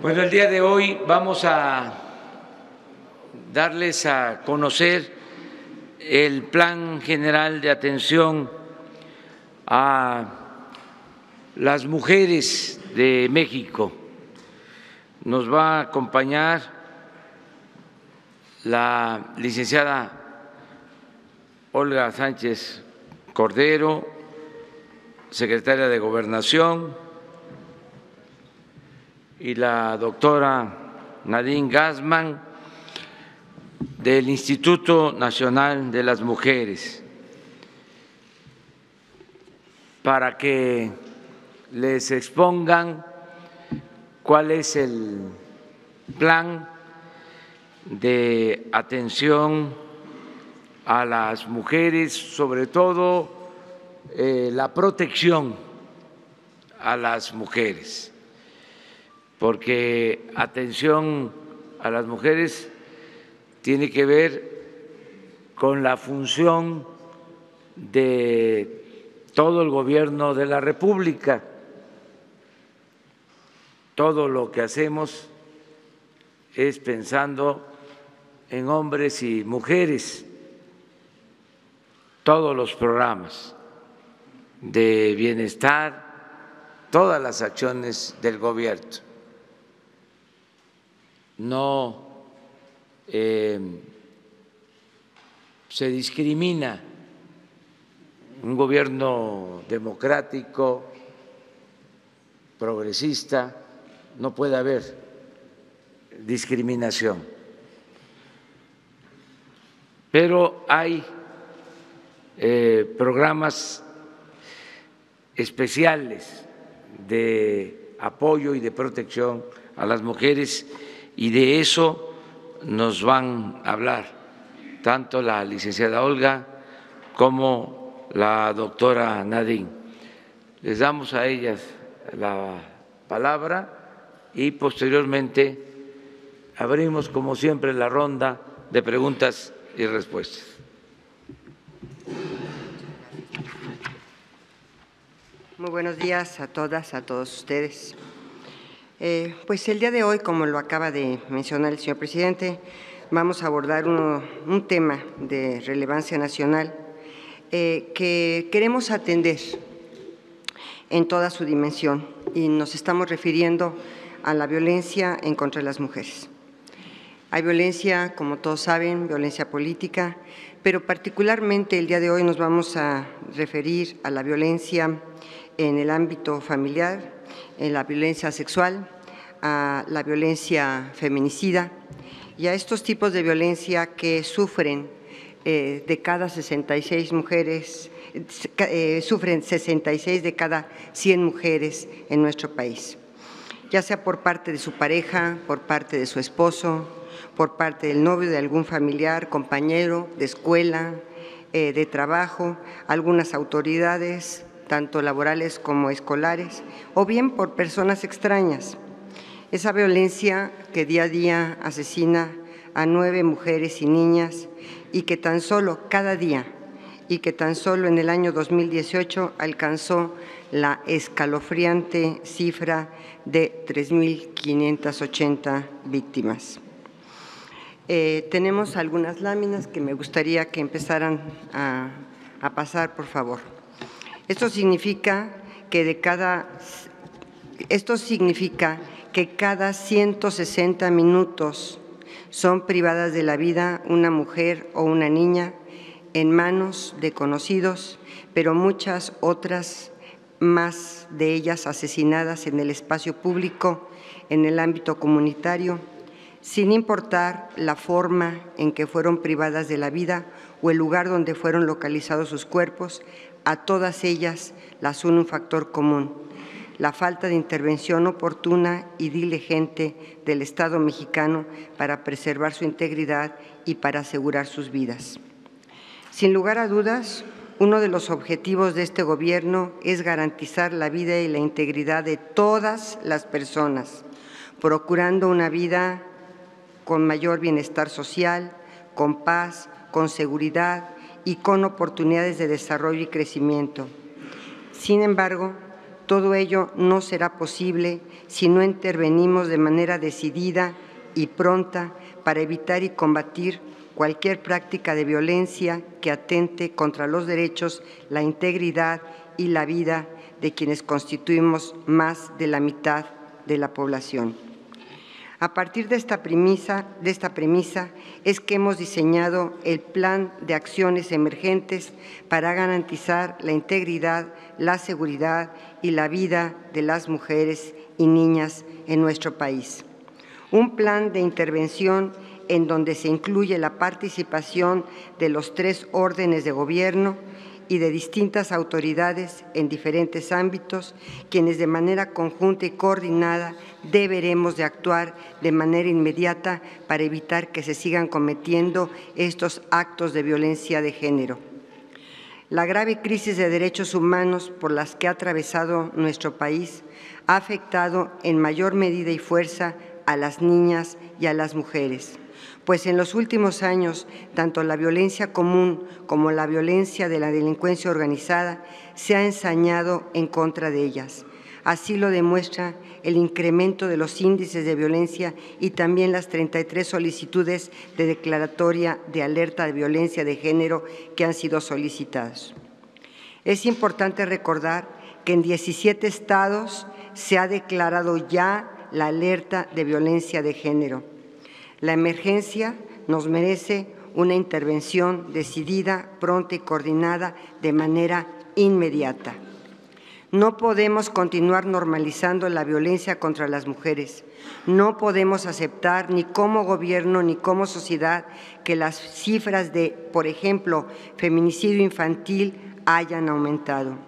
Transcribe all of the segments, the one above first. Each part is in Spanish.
Bueno, el día de hoy vamos a darles a conocer el Plan General de Atención a las mujeres de México. Nos va a acompañar la licenciada Olga Sánchez Cordero, secretaria de Gobernación, y la doctora Nadine Gassmann del Instituto Nacional de las Mujeres, para que les expongan cuál es el plan de atención a las mujeres, sobre todo la protección a las mujeres, porque atención a las mujeres tiene que ver con la función de todo el gobierno de la República. Todo lo que hacemos es pensando en hombres y mujeres, todos los programas de bienestar, todas las acciones del gobierno. No se discrimina. Un gobierno democrático, progresista, no puede haber discriminación. Pero hay programas especiales de apoyo y de protección a las mujeres, y de eso nos van a hablar tanto la licenciada Olga como la doctora Nadine. Les damos a ellas la palabra y posteriormente abrimos, como siempre, la ronda de preguntas y respuestas. Muy buenos días a todas, a todos ustedes. Pues el día de hoy, como lo acaba de mencionar el señor presidente, vamos a abordar un tema de relevancia nacional que queremos atender en toda su dimensión, y nos estamos refiriendo a la violencia en contra de las mujeres. Hay violencia, como todos saben, violencia política, pero particularmente el día de hoy nos vamos a referir a la violencia en el ámbito familiar, en la violencia sexual, a la violencia feminicida y a estos tipos de violencia que sufren de cada 66 mujeres, sufren 66 de cada 100 mujeres en nuestro país, ya sea por parte de su pareja, por parte de su esposo, por parte del novio de algún familiar, compañero de escuela, de trabajo, algunas autoridades, tanto laborales como escolares, o bien por personas extrañas. Esa violencia que día a día asesina a 9 mujeres y niñas, y que tan solo cada día, y que tan solo en el año 2018 alcanzó la escalofriante cifra de 3.580 víctimas. Tenemos algunas láminas que me gustaría que empezaran a pasar, por favor. Esto significa que cada 160 minutos son privadas de la vida una mujer o una niña en manos de conocidos, pero muchas otras más de ellas asesinadas en el espacio público, en el ámbito comunitario, sin importar la forma en que fueron privadas de la vida o el lugar donde fueron localizados sus cuerpos. A todas ellas las une un factor común: la falta de intervención oportuna y diligente del Estado mexicano para preservar su integridad y para asegurar sus vidas. Sin lugar a dudas, uno de los objetivos de este gobierno es garantizar la vida y la integridad de todas las personas, procurando una vida con mayor bienestar social, con paz, con seguridad y con oportunidades de desarrollo y crecimiento. Sin embargo, Todo ello no será posible si no intervenimos de manera decidida y pronta para evitar y combatir cualquier práctica de violencia que atente contra los derechos, la integridad y la vida de quienes constituimos más de la mitad de la población. A partir de esta premisa es que hemos diseñado el Plan de Acciones Emergentes para garantizar la integridad, la seguridad y la vida de las mujeres y niñas en nuestro país. Un plan de intervención en donde se incluye la participación de los 3 órdenes de gobierno y de distintas autoridades en diferentes ámbitos, quienes de manera conjunta y coordinada deberemos de actuar de manera inmediata para evitar que se sigan cometiendo estos actos de violencia de género. La grave crisis de derechos humanos por las que ha atravesado nuestro país ha afectado en mayor medida y fuerza a las niñas y a las mujeres, pues en los últimos años, tanto la violencia común como la violencia de la delincuencia organizada se ha ensañado en contra de ellas. Así lo demuestra el incremento de los índices de violencia y también las 33 solicitudes de declaratoria de alerta de violencia de género que han sido solicitadas. Es importante recordar que en 17 estados se ha declarado ya la alerta de violencia de género. La emergencia nos merece una intervención decidida, pronta y coordinada de manera inmediata. No podemos continuar normalizando la violencia contra las mujeres. No podemos aceptar ni como gobierno ni como sociedad que las cifras de, por ejemplo, feminicidio infantil hayan aumentado.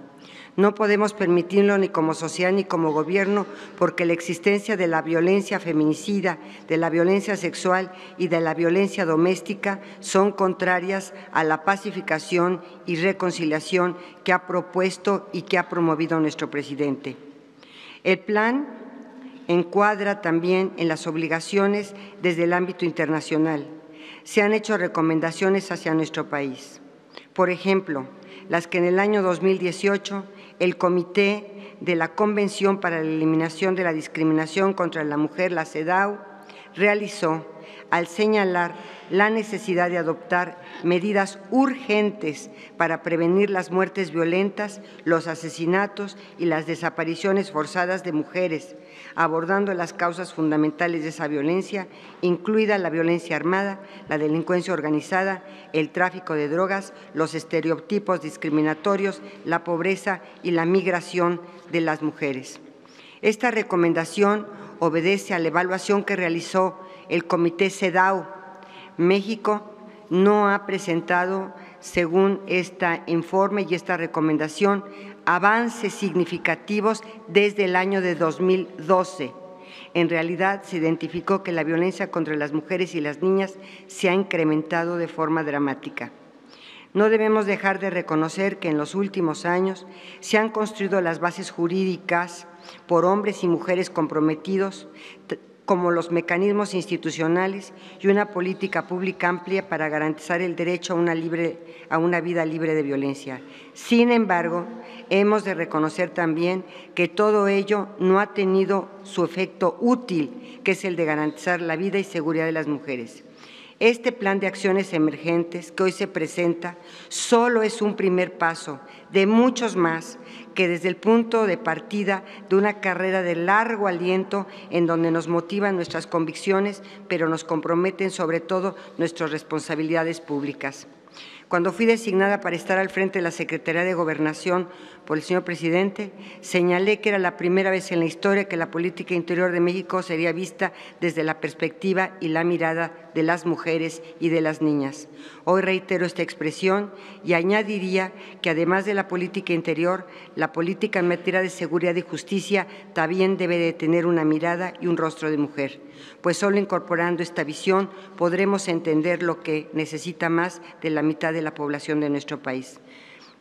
No podemos permitirlo ni como sociedad ni como gobierno, porque la existencia de la violencia feminicida, de la violencia sexual y de la violencia doméstica son contrarias a la pacificación y reconciliación que ha propuesto y que ha promovido nuestro presidente. El plan encuadra también en las obligaciones desde el ámbito internacional. Se han hecho recomendaciones hacia nuestro país. Por ejemplo, las que en el año 2018 el Comité de la Convención para la Eliminación de la Discriminación contra la Mujer, la CEDAW, realizó al señalar la necesidad de adoptar medidas urgentes para prevenir las muertes violentas, los asesinatos y las desapariciones forzadas de mujeres, abordando las causas fundamentales de esa violencia, incluida la violencia armada, la delincuencia organizada, el tráfico de drogas, los estereotipos discriminatorios, la pobreza y la migración de las mujeres. Esta recomendación obedece a la evaluación que realizó el Comité CEDAW. México no ha presentado, según este informe y esta recomendación, avances significativos desde el año de 2012. En realidad, se identificó que la violencia contra las mujeres y las niñas se ha incrementado de forma dramática. No debemos dejar de reconocer que en los últimos años se han construido las bases jurídicas por hombres y mujeres comprometidos, como los mecanismos institucionales y una política pública amplia para garantizar el derecho a una vida libre de violencia. Sin embargo, hemos de reconocer también que todo ello no ha tenido su efecto útil, que es el de garantizar la vida y seguridad de las mujeres. Este plan de acciones emergentes que hoy se presenta solo es un primer paso de muchos más que desde el punto de partida de una carrera de largo aliento en donde nos motivan nuestras convicciones, pero nos comprometen sobre todo nuestras responsabilidades públicas. Cuando fui designada para estar al frente de la Secretaría de Gobernación por el señor presidente, señalé que era la primera vez en la historia que la política interior de México sería vista desde la perspectiva y la mirada de las mujeres y de las niñas. Hoy reitero esta expresión y añadiría que además de la política interior, la política en materia de seguridad y justicia también debe de tener una mirada y un rostro de mujer, pues solo incorporando esta visión podremos entender lo que necesita más de la mitad de la población de nuestro país.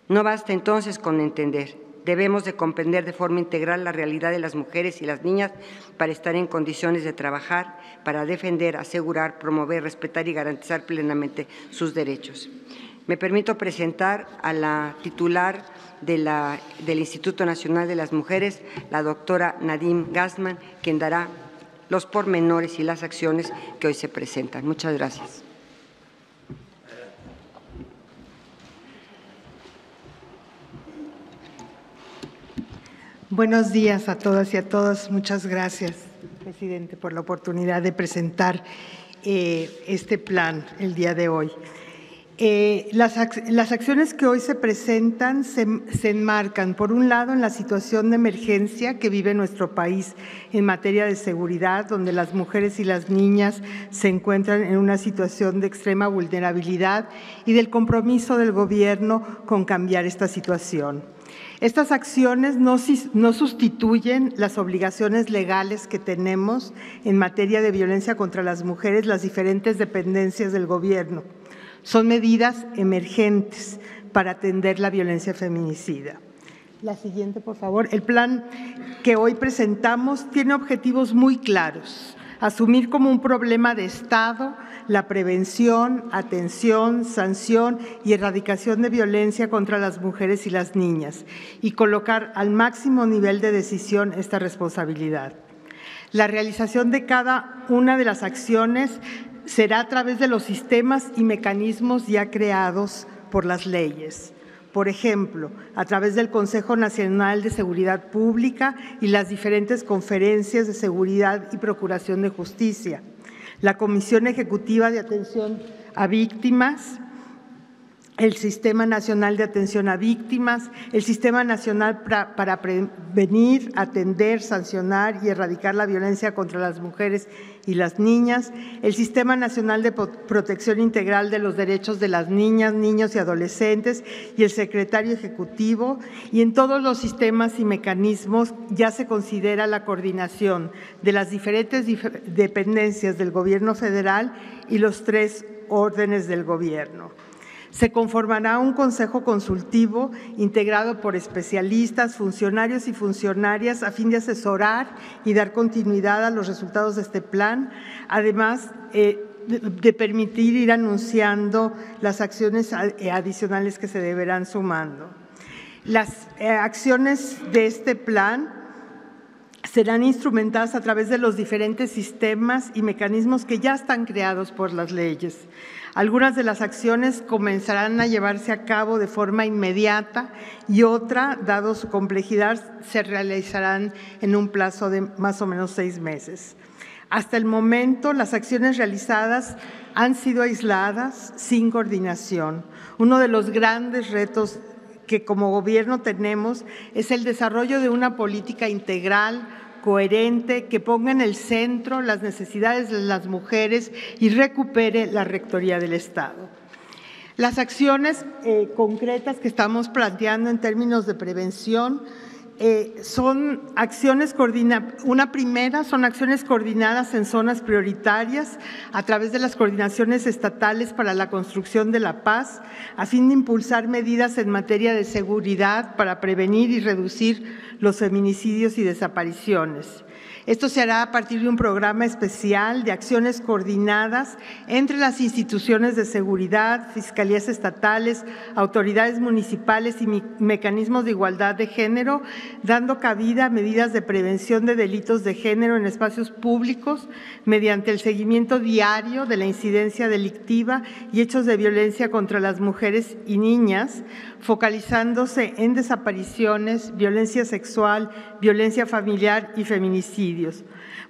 No basta entonces con entender, debemos de comprender de forma integral la realidad de las mujeres y las niñas para estar en condiciones de trabajar, para defender, asegurar, promover, respetar y garantizar plenamente sus derechos. Me permito presentar a la titular del Instituto Nacional de las Mujeres, la doctora Nadine Gassman, quien dará los pormenores y las acciones que hoy se presentan. Muchas gracias. Buenos días a todas y a todos. Muchas gracias, presidente, por la oportunidad de presentar este plan el día de hoy. Las acciones que hoy se presentan se enmarcan, por un lado, en la situación de emergencia que vive nuestro país en materia de seguridad, donde las mujeres y las niñas se encuentran en una situación de extrema vulnerabilidad, y del compromiso del Gobierno con cambiar esta situación. Estas acciones no sustituyen las obligaciones legales que tenemos en materia de violencia contra las mujeres, las diferentes dependencias del Gobierno. Son medidas emergentes para atender la violencia feminicida. La siguiente, por favor. El plan que hoy presentamos tiene objetivos muy claros: asumir como un problema de Estado la prevención, atención, sanción y erradicación de violencia contra las mujeres y las niñas, y colocar al máximo nivel de decisión esta responsabilidad. La realización de cada una de las acciones será a través de los sistemas y mecanismos ya creados por las leyes. Por ejemplo, a través del Consejo Nacional de Seguridad Pública y las diferentes conferencias de seguridad y procuración de justicia, la Comisión Ejecutiva de Atención a Víctimas, el Sistema Nacional de Atención a Víctimas, el Sistema Nacional para Prevenir, Atender, Sancionar y Erradicar la Violencia contra las Mujeres y las Niñas, el Sistema Nacional de Protección Integral de los Derechos de las Niñas, Niños y Adolescentes y el Secretario Ejecutivo, y en todos los sistemas y mecanismos ya se considera la coordinación de las diferentes dependencias del Gobierno federal y los 3 órdenes del Gobierno. Se conformará un consejo consultivo integrado por especialistas, funcionarios y funcionarias a fin de asesorar y dar continuidad a los resultados de este plan, además de permitir ir anunciando las acciones adicionales que se deberán sumando. Las acciones de este plan serán instrumentadas a través de los diferentes sistemas y mecanismos que ya están creados por las leyes. Algunas de las acciones comenzarán a llevarse a cabo de forma inmediata y otra, dado su complejidad, se realizarán en un plazo de más o menos 6 meses. Hasta el momento, las acciones realizadas han sido aisladas, sin coordinación. Uno de los grandes retos que como Gobierno tenemos es el desarrollo de una política integral, coherente, que ponga en el centro las necesidades de las mujeres y recupere la rectoría del Estado. Las acciones concretas que estamos planteando en términos de prevención son acciones coordinadas en zonas prioritarias a través de las coordinaciones estatales para la construcción de la paz, a fin de impulsar medidas en materia de seguridad para prevenir y reducir los feminicidios y desapariciones. Esto se hará a partir de un programa especial de acciones coordinadas entre las instituciones de seguridad, fiscalías estatales, autoridades municipales y mecanismos de igualdad de género, dando cabida a medidas de prevención de delitos de género en espacios públicos mediante el seguimiento diario de la incidencia delictiva y hechos de violencia contra las mujeres y niñas, focalizándose en desapariciones, violencia sexual, violencia familiar y feminicidios.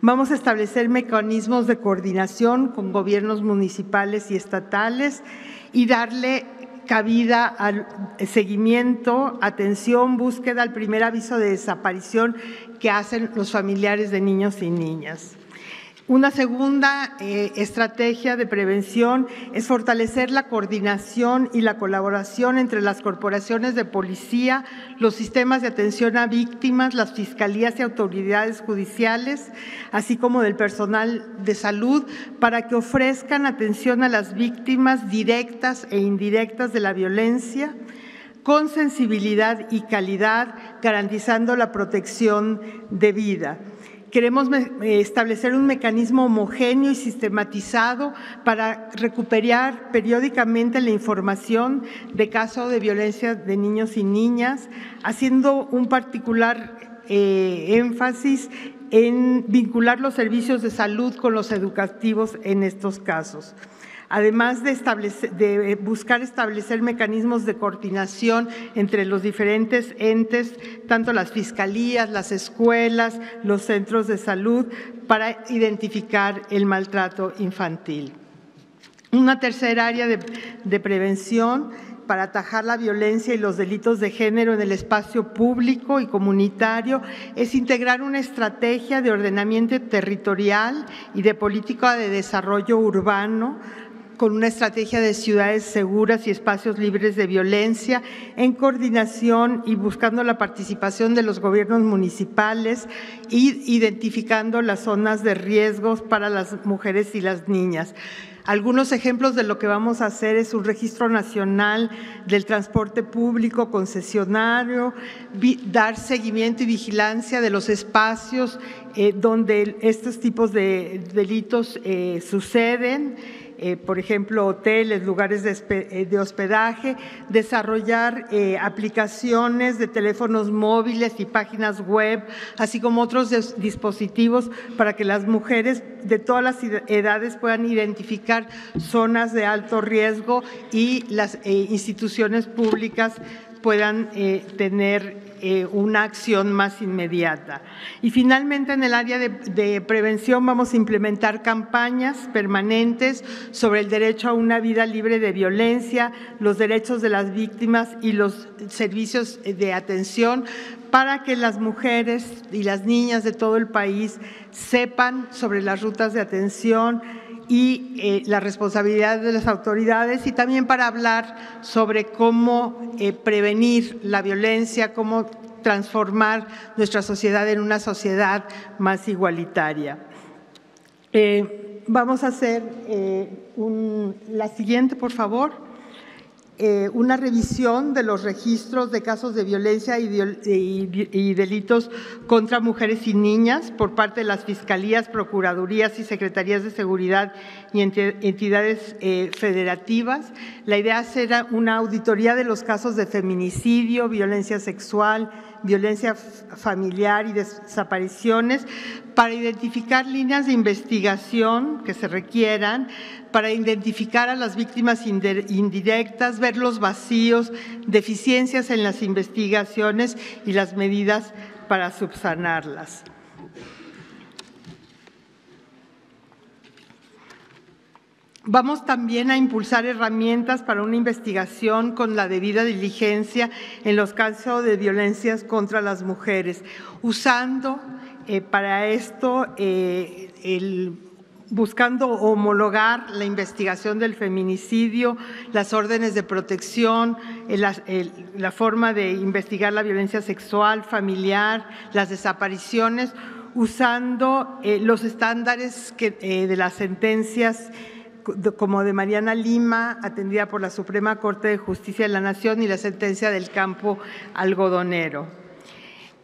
Vamos a establecer mecanismos de coordinación con gobiernos municipales y estatales y darle cabida al seguimiento, atención, búsqueda al primer aviso de desaparición que hacen los familiares de niños y niñas. Una segunda estrategia de prevención es fortalecer la coordinación y la colaboración entre las corporaciones de policía, los sistemas de atención a víctimas, las fiscalías y autoridades judiciales, así como del personal de salud, para que ofrezcan atención a las víctimas directas e indirectas de la violencia, con sensibilidad y calidad, garantizando la protección de vida. Queremos establecer un mecanismo homogéneo y sistematizado para recuperar periódicamente la información de casos de violencia de niños y niñas, haciendo un particular énfasis en vincular los servicios de salud con los educativos en estos casos. Además de buscar establecer mecanismos de coordinación entre los diferentes entes, tanto las fiscalías, las escuelas, los centros de salud, para identificar el maltrato infantil. Una tercera área de prevención para atajar la violencia y los delitos de género en el espacio público y comunitario es integrar una estrategia de ordenamiento territorial y de política de desarrollo urbano con una estrategia de ciudades seguras y espacios libres de violencia, en coordinación y buscando la participación de los gobiernos municipales y identificando las zonas de riesgos para las mujeres y las niñas. Algunos ejemplos de lo que vamos a hacer es un registro nacional del transporte público concesionario, dar seguimiento y vigilancia de los espacios donde estos tipos de delitos suceden, por ejemplo, hoteles, lugares de hospedaje, desarrollar aplicaciones de teléfonos móviles y páginas web, así como otros dispositivos para que las mujeres de todas las edades puedan identificar zonas de alto riesgo y las instituciones públicas puedan tener una acción más inmediata. Y finalmente, en el área de prevención vamos a implementar campañas permanentes sobre el derecho a una vida libre de violencia, los derechos de las víctimas y los servicios de atención para que las mujeres y las niñas de todo el país sepan sobre las rutas de atención y la responsabilidad de las autoridades, y también para hablar sobre cómo prevenir la violencia, cómo transformar nuestra sociedad en una sociedad más igualitaria. Vamos a hacer la siguiente, por favor. Una revisión de los registros de casos de violencia y delitos contra mujeres y niñas por parte de las fiscalías, procuradurías y secretarías de seguridad y entidades federativas. La idea es hacer una auditoría de los casos de feminicidio, violencia sexual, violencia familiar y desapariciones, para identificar líneas de investigación que se requieran, para identificar a las víctimas indirectas, ver los vacíos, deficiencias en las investigaciones y las medidas para subsanarlas. Vamos también a impulsar herramientas para una investigación con la debida diligencia en los casos de violencias contra las mujeres, usando para esto buscando homologar la investigación del feminicidio, las órdenes de protección, la forma de investigar la violencia sexual, familiar, las desapariciones, usando los estándares de las sentencias como de Mariana Lima, atendida por la Suprema Corte de Justicia de la Nación, y la sentencia del campo algodonero.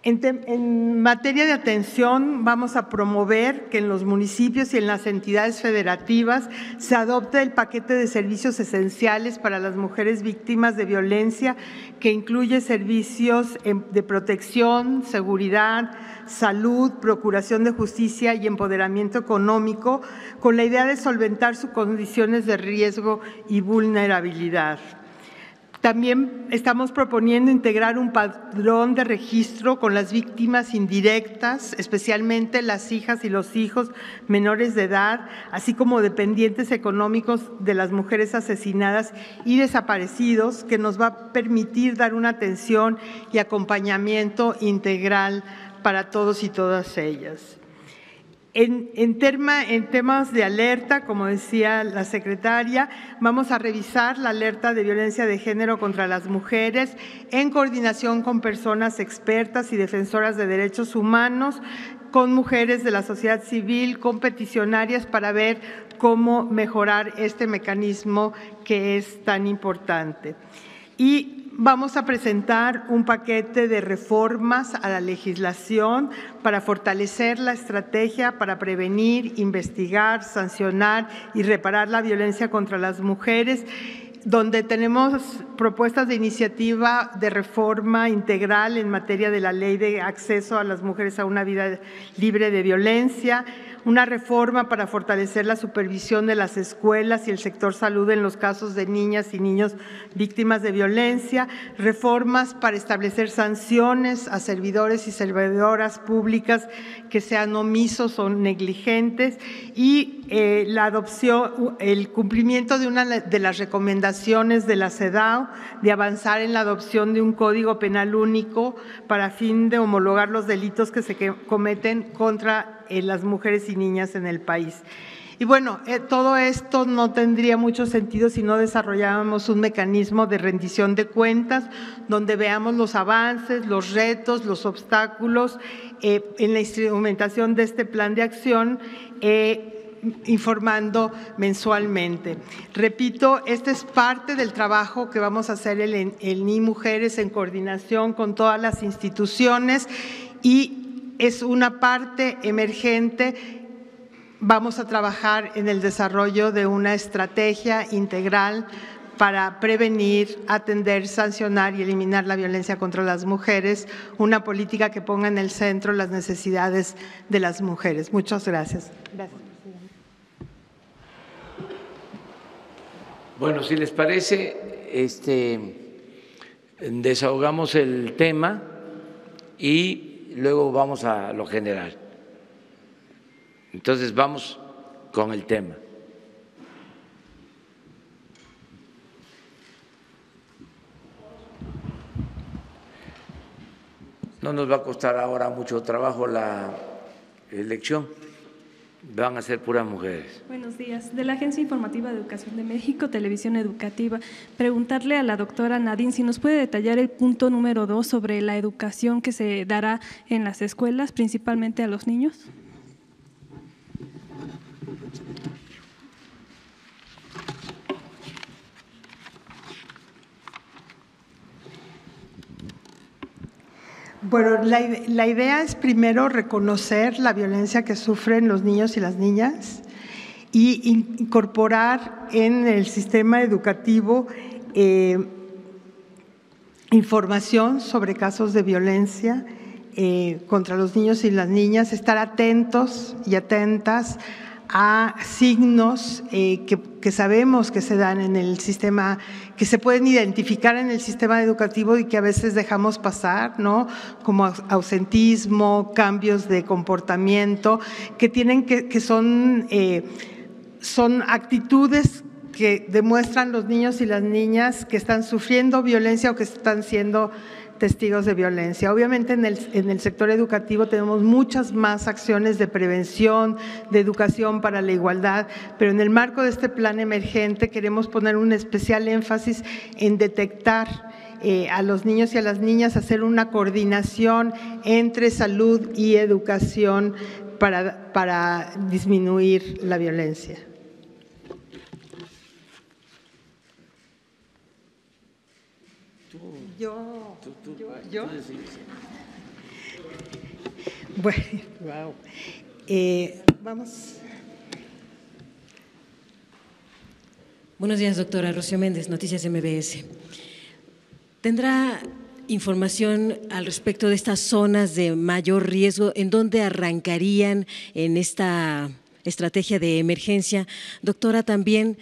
En materia de atención, vamos a promover que en los municipios y en las entidades federativas se adopte el paquete de servicios esenciales para las mujeres víctimas de violencia, que incluye servicios de protección, seguridad, salud, procuración de justicia y empoderamiento económico, con la idea de solventar sus condiciones de riesgo y vulnerabilidad. También estamos proponiendo integrar un padrón de registro con las víctimas indirectas, especialmente las hijas y los hijos menores de edad, así como dependientes económicos de las mujeres asesinadas y desaparecidos, que nos va a permitir dar una atención y acompañamiento integral para todos y todas ellas. En temas de alerta, como decía la secretaria, vamos a revisar la alerta de violencia de género contra las mujeres en coordinación con personas expertas y defensoras de derechos humanos, con mujeres de la sociedad civil, con peticionarias, para ver cómo mejorar este mecanismo que es tan importante. Y vamos a presentar un paquete de reformas a la legislación para fortalecer la estrategia para prevenir, investigar, sancionar y reparar la violencia contra las mujeres, donde tenemos propuestas de iniciativa de reforma integral en materia de la Ley de Acceso a las Mujeres a una Vida Libre de Violencia, una reforma para fortalecer la supervisión de las escuelas y el sector salud en los casos de niñas y niños víctimas de violencia, reformas para establecer sanciones a servidores y servidoras públicas que sean omisos o negligentes y la adopción, el cumplimiento de una de las recomendaciones de la CEDAW de avanzar en la adopción de un código penal único para fin de homologar los delitos que se cometen contra las mujeres y niñas en el país. Y bueno, todo esto no tendría mucho sentido si no desarrollábamos un mecanismo de rendición de cuentas, donde veamos los avances, los retos, los obstáculos en la instrumentación de este plan de acción, informando mensualmente. Repito, este es parte del trabajo que vamos a hacer el NII Mujeres en coordinación con todas las instituciones y es una parte emergente. Vamos a trabajar en el desarrollo de una estrategia integral para prevenir, atender, sancionar y eliminar la violencia contra las mujeres, una política que ponga en el centro las necesidades de las mujeres. Muchas gracias. Gracias, presidente. Bueno, si les parece, desahogamos el tema y luego vamos a lo general. Entonces vamos con el tema. No nos va a costar ahora mucho trabajo la elección. Van a ser puras mujeres. Buenos días. De la Agencia Informativa de Educación de México, Televisión Educativa. Preguntarle a la doctora Nadine si nos puede detallar el punto número 2 sobre la educación que se dará en las escuelas, principalmente a los niños. Bueno, la idea es primero reconocer la violencia que sufren los niños y las niñas y incorporar en el sistema educativo información sobre casos de violencia contra los niños y las niñas, estar atentos y atentas a signos que sabemos que se dan en el sistema, que se pueden identificar en el sistema educativo y que a veces dejamos pasar, ¿no? Como ausentismo, cambios de comportamiento, que tienen que son actitudes que demuestran los niños y las niñas que están sufriendo violencia o que están siendo testigos de violencia. Obviamente en el sector educativo tenemos muchas más acciones de prevención, de educación para la igualdad, pero en el marco de este plan emergente queremos poner un especial énfasis en detectar a los niños y a las niñas, hacer una coordinación entre salud y educación para disminuir la violencia. Yo. Bueno, wow. Vamos. Buenos días, doctora. Rocío Méndez, Noticias MBS. ¿Tendrá información al respecto de estas zonas de mayor riesgo? ¿En dónde arrancarían en esta estrategia de emergencia? Doctora, también…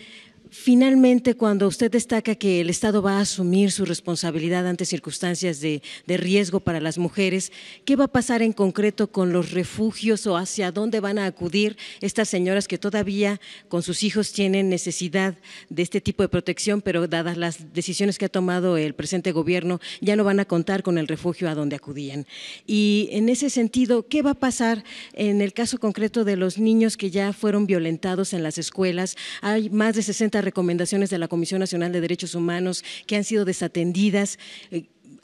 Finalmente, cuando usted destaca que el Estado va a asumir su responsabilidad ante circunstancias de riesgo para las mujeres, ¿qué va a pasar en concreto con los refugios o hacia dónde van a acudir estas señoras que todavía con sus hijos tienen necesidad de este tipo de protección, pero dadas las decisiones que ha tomado el presente gobierno, ya no van a contar con el refugio a donde acudían? Y en ese sentido, ¿qué va a pasar en el caso concreto de los niños que ya fueron violentados en las escuelas? Hay más de 60 recomendaciones de la Comisión Nacional de Derechos Humanos que han sido desatendidas.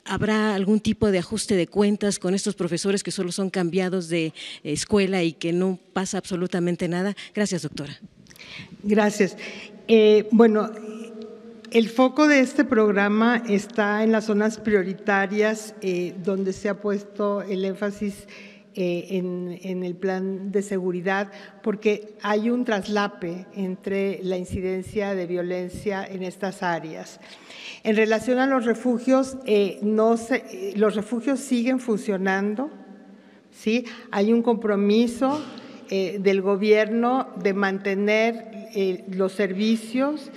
¿Habrá algún tipo de ajuste de cuentas con estos profesores que solo son cambiados de escuela y que no pasa absolutamente nada? Gracias, doctora. Gracias. Bueno, el foco de este programa está en las zonas prioritarias, donde se ha puesto el énfasis en el plan de seguridad, porque hay un traslape entre la incidencia de violencia en estas áreas. En relación a los refugios, los refugios siguen funcionando, ¿sí? Hay un compromiso del gobierno de mantener los servicios,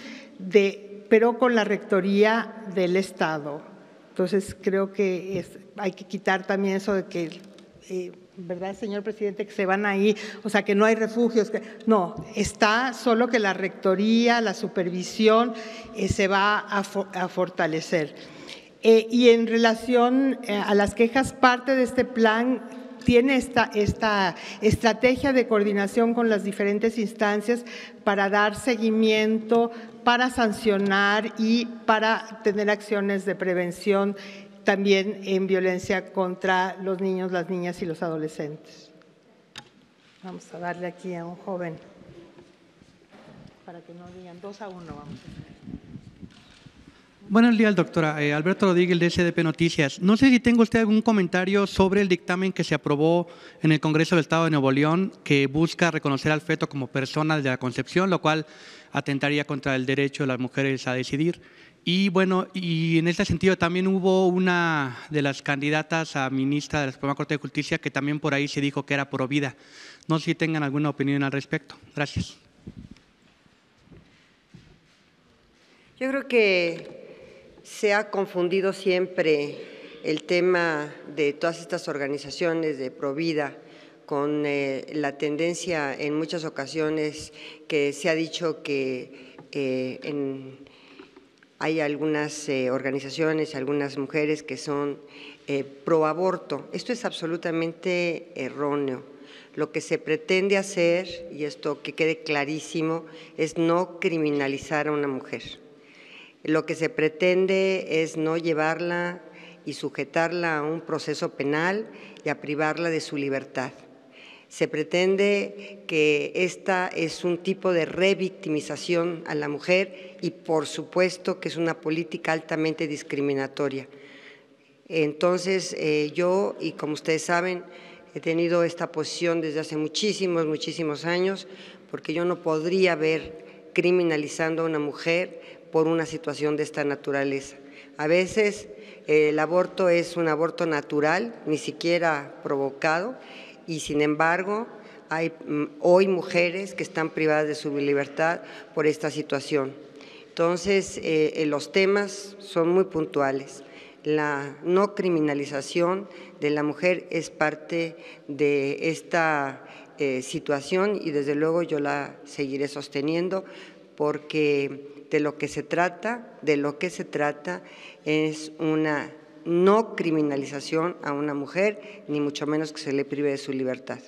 pero con la rectoría del Estado. Entonces, creo que hay que quitar también eso de que, ¿verdad, señor presidente? Que se van ahí, o sea, que no hay refugios. No, está solo que la rectoría, la supervisión se va a fortalecer. Y en relación a las quejas, parte de este plan tiene esta estrategia de coordinación con las diferentes instancias para dar seguimiento, para sancionar y para tener acciones de prevención también en violencia contra los niños, las niñas y los adolescentes. Vamos a darle aquí a un joven para que no digan 2-1. Vamos a hacer. Buenos días, doctora. Alberto Rodríguez, de SDP Noticias. No sé si tenga usted algún comentario sobre el dictamen que se aprobó en el Congreso del Estado de Nuevo León, que busca reconocer al feto como persona de la concepción, lo cual atentaría contra el derecho de las mujeres a decidir. Y bueno, y en este sentido también hubo una de las candidatas a ministra de la Suprema Corte de Justicia que también por ahí se dijo que era pro vida. No sé si tengan alguna opinión al respecto. Gracias. Yo creo que se ha confundido siempre el tema de todas estas organizaciones de Provida con la tendencia en muchas ocasiones que se ha dicho que hay algunas organizaciones, algunas mujeres que son pro aborto. Esto es absolutamente erróneo. Lo que se pretende hacer, y esto que quede clarísimo, es no criminalizar a una mujer. Lo que se pretende es no llevarla y sujetarla a un proceso penal y a privarla de su libertad. Se pretende que esta es un tipo de revictimización a la mujer y por supuesto que es una política altamente discriminatoria. Entonces yo, y como ustedes saben, he tenido esta posición desde hace muchísimos años, porque yo no podría ver criminalizando a una mujer por una situación de esta naturaleza. A veces el aborto es un aborto natural, ni siquiera provocado, y sin embargo hay hoy mujeres que están privadas de su libertad por esta situación. Entonces los temas son muy puntuales. La no criminalización de la mujer es parte de esta situación y desde luego yo la seguiré sosteniendo, porque de lo que se trata es una no criminalización a una mujer, ni mucho menos que se le prive de su libertad.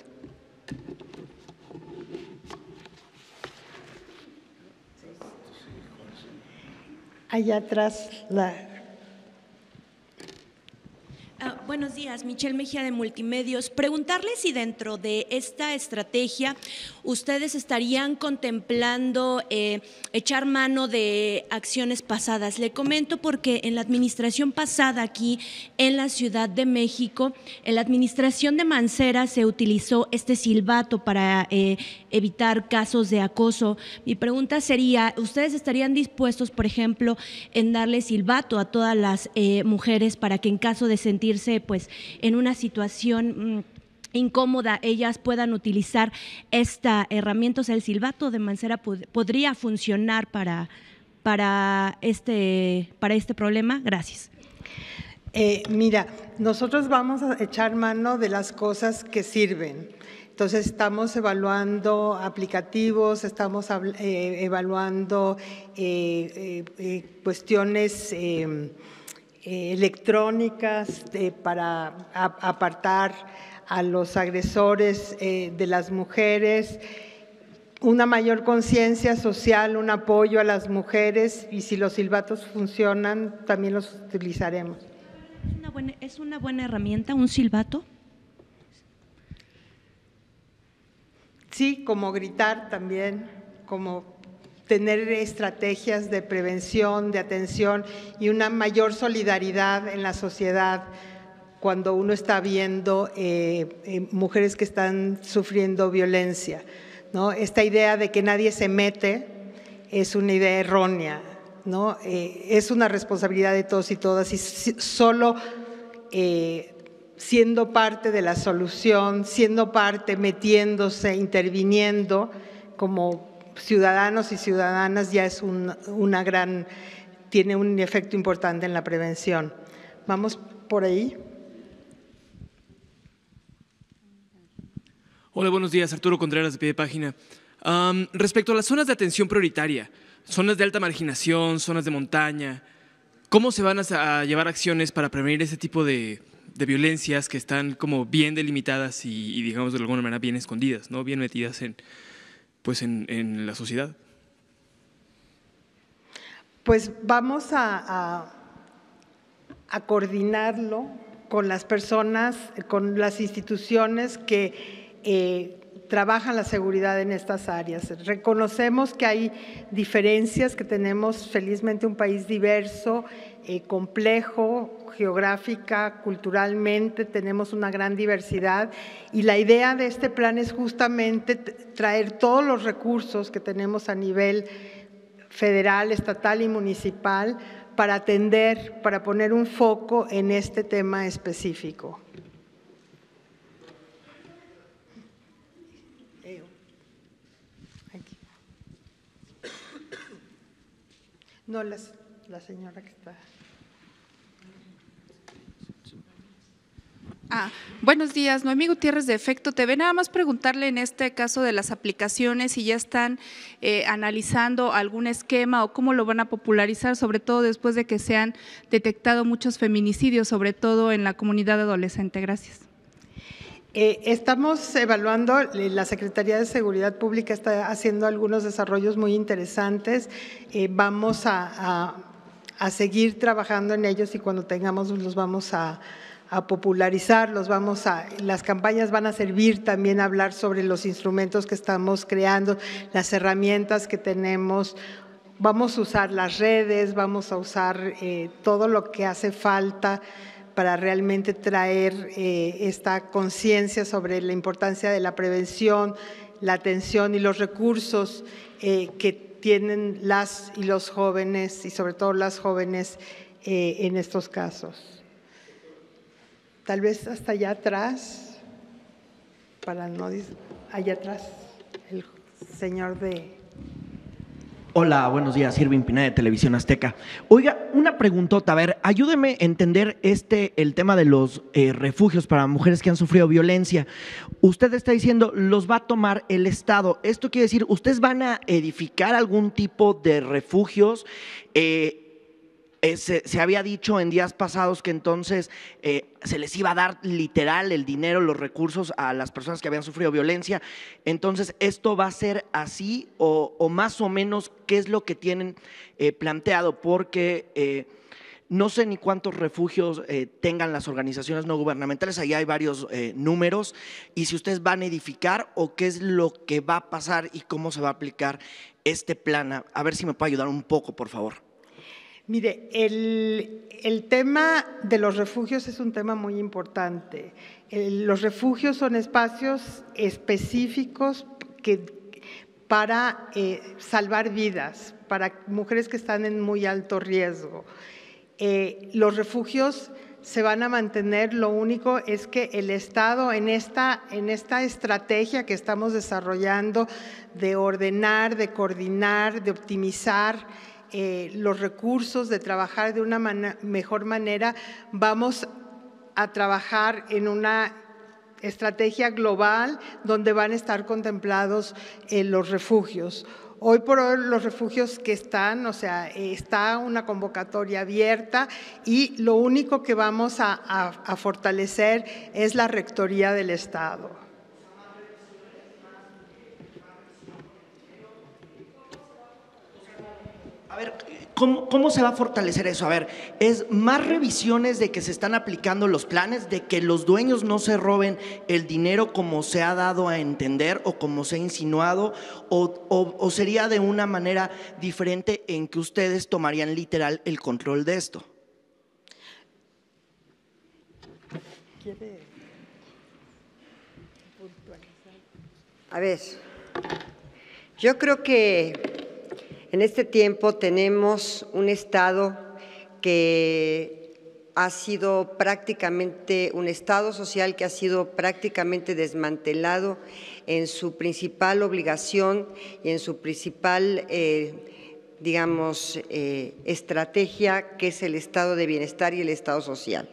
Allá atrás la… Buenos días, Michelle Mejía de Multimedios. Preguntarle si dentro de esta estrategia ustedes estarían contemplando echar mano de acciones pasadas. Le comento porque en la administración pasada aquí en la Ciudad de México, en la administración de Mancera se utilizó este silbato para evitar casos de acoso. Mi pregunta sería, ¿ustedes estarían dispuestos, por ejemplo, en darle silbato a todas las mujeres para que en caso de sentirse pues en una situación incómoda, ellas puedan utilizar esta herramienta? O sea, el silbato de Mancera podría funcionar para este problema. Gracias. Mira, nosotros vamos a echar mano de las cosas que sirven. Entonces, estamos evaluando aplicativos, estamos evaluando cuestiones electrónicas para apartar a los agresores de las mujeres, una mayor conciencia social, un apoyo a las mujeres, y si los silbatos funcionan, también los utilizaremos. ¿Es una buena herramienta un silbato? Sí, como gritar también, como tener estrategias de prevención, de atención y una mayor solidaridad en la sociedad cuando uno está viendo mujeres que están sufriendo violencia, ¿no? Esta idea de que nadie se mete es una idea errónea, ¿no? Es una responsabilidad de todos y todas, y solo siendo parte de la solución, siendo parte, metiéndose, interviniendo como ciudadanos y ciudadanas ya es tiene un efecto importante en la prevención. ¿Vamos por ahí? Hola, buenos días. Arturo Contreras, de Pie de Página. Respecto a las zonas de atención prioritaria, zonas de alta marginación, zonas de montaña, ¿cómo se van a llevar acciones para prevenir ese tipo de violencias que están como bien delimitadas y digamos de alguna manera bien escondidas, ¿no? Bien metidas en la sociedad? Pues vamos a coordinarlo con las personas, con las instituciones que trabajan la seguridad en estas áreas. Reconocemos que hay diferencias, que tenemos felizmente un país diverso, complejo, geográfica, culturalmente, tenemos una gran diversidad y la idea de este plan es justamente traer todos los recursos que tenemos a nivel federal, estatal y municipal para atender, para poner un foco en este tema específico. No, la señora que está. Buenos días, Noemí Gutiérrez de Efecto TV. Nada más preguntarle en este caso de las aplicaciones si ya están analizando algún esquema o cómo lo van a popularizar, sobre todo después de que se han detectado muchos feminicidios, sobre todo en la comunidad adolescente. Gracias. Estamos evaluando, la Secretaría de Seguridad Pública está haciendo algunos desarrollos muy interesantes. Vamos a seguir trabajando en ellos y cuando tengamos los vamos a popularizar, las campañas van a servir también a hablar sobre los instrumentos que estamos creando, las herramientas que tenemos. Vamos a usar las redes, vamos a usar todo lo que hace falta para realmente traer esta conciencia sobre la importancia de la prevención, la atención y los recursos que tienen las y los jóvenes y sobre todo las jóvenes en estos casos. Tal vez hasta allá atrás, allá atrás, el señor de… Hola, buenos días, Irving Pineda de Televisión Azteca. Oiga, una preguntota, a ver, ayúdeme a entender el tema de los refugios para mujeres que han sufrido violencia. Usted está diciendo, los va a tomar el Estado. Esto quiere decir, ¿ustedes van a edificar algún tipo de refugios? Se había dicho en días pasados que entonces se les iba a dar literal el dinero, los recursos a las personas que habían sufrido violencia. Entonces, ¿esto va a ser así o más o menos qué es lo que tienen planteado? Porque no sé ni cuántos refugios tengan las organizaciones no gubernamentales, ahí hay varios números, y si ustedes van a edificar o qué es lo que va a pasar y cómo se va a aplicar este plan. A ver si me puede ayudar un poco, por favor. Mire, el tema de los refugios es un tema muy importante. Los refugios son espacios específicos para salvar vidas, para mujeres que están en muy alto riesgo. Los refugios se van a mantener, lo único es que el Estado en esta estrategia que estamos desarrollando de ordenar, de coordinar, de optimizar los recursos, de trabajar de una mejor manera, vamos a trabajar en una estrategia global donde van a estar contemplados los refugios. Hoy por hoy los refugios que están, está una convocatoria abierta y lo único que vamos a fortalecer es la Rectoría del Estado. A ver, ¿Cómo se va a fortalecer eso? A ver, ¿es más revisiones de que se están aplicando los planes, de que los dueños no se roben el dinero como se ha dado a entender o como se ha insinuado? ¿O sería de una manera diferente en que ustedes tomarían literal el control de esto? A ver, yo creo que en este tiempo tenemos un Estado que ha sido prácticamente, un Estado social que ha sido prácticamente desmantelado en su principal obligación y en su principal, estrategia, que es el estado de bienestar y el estado social.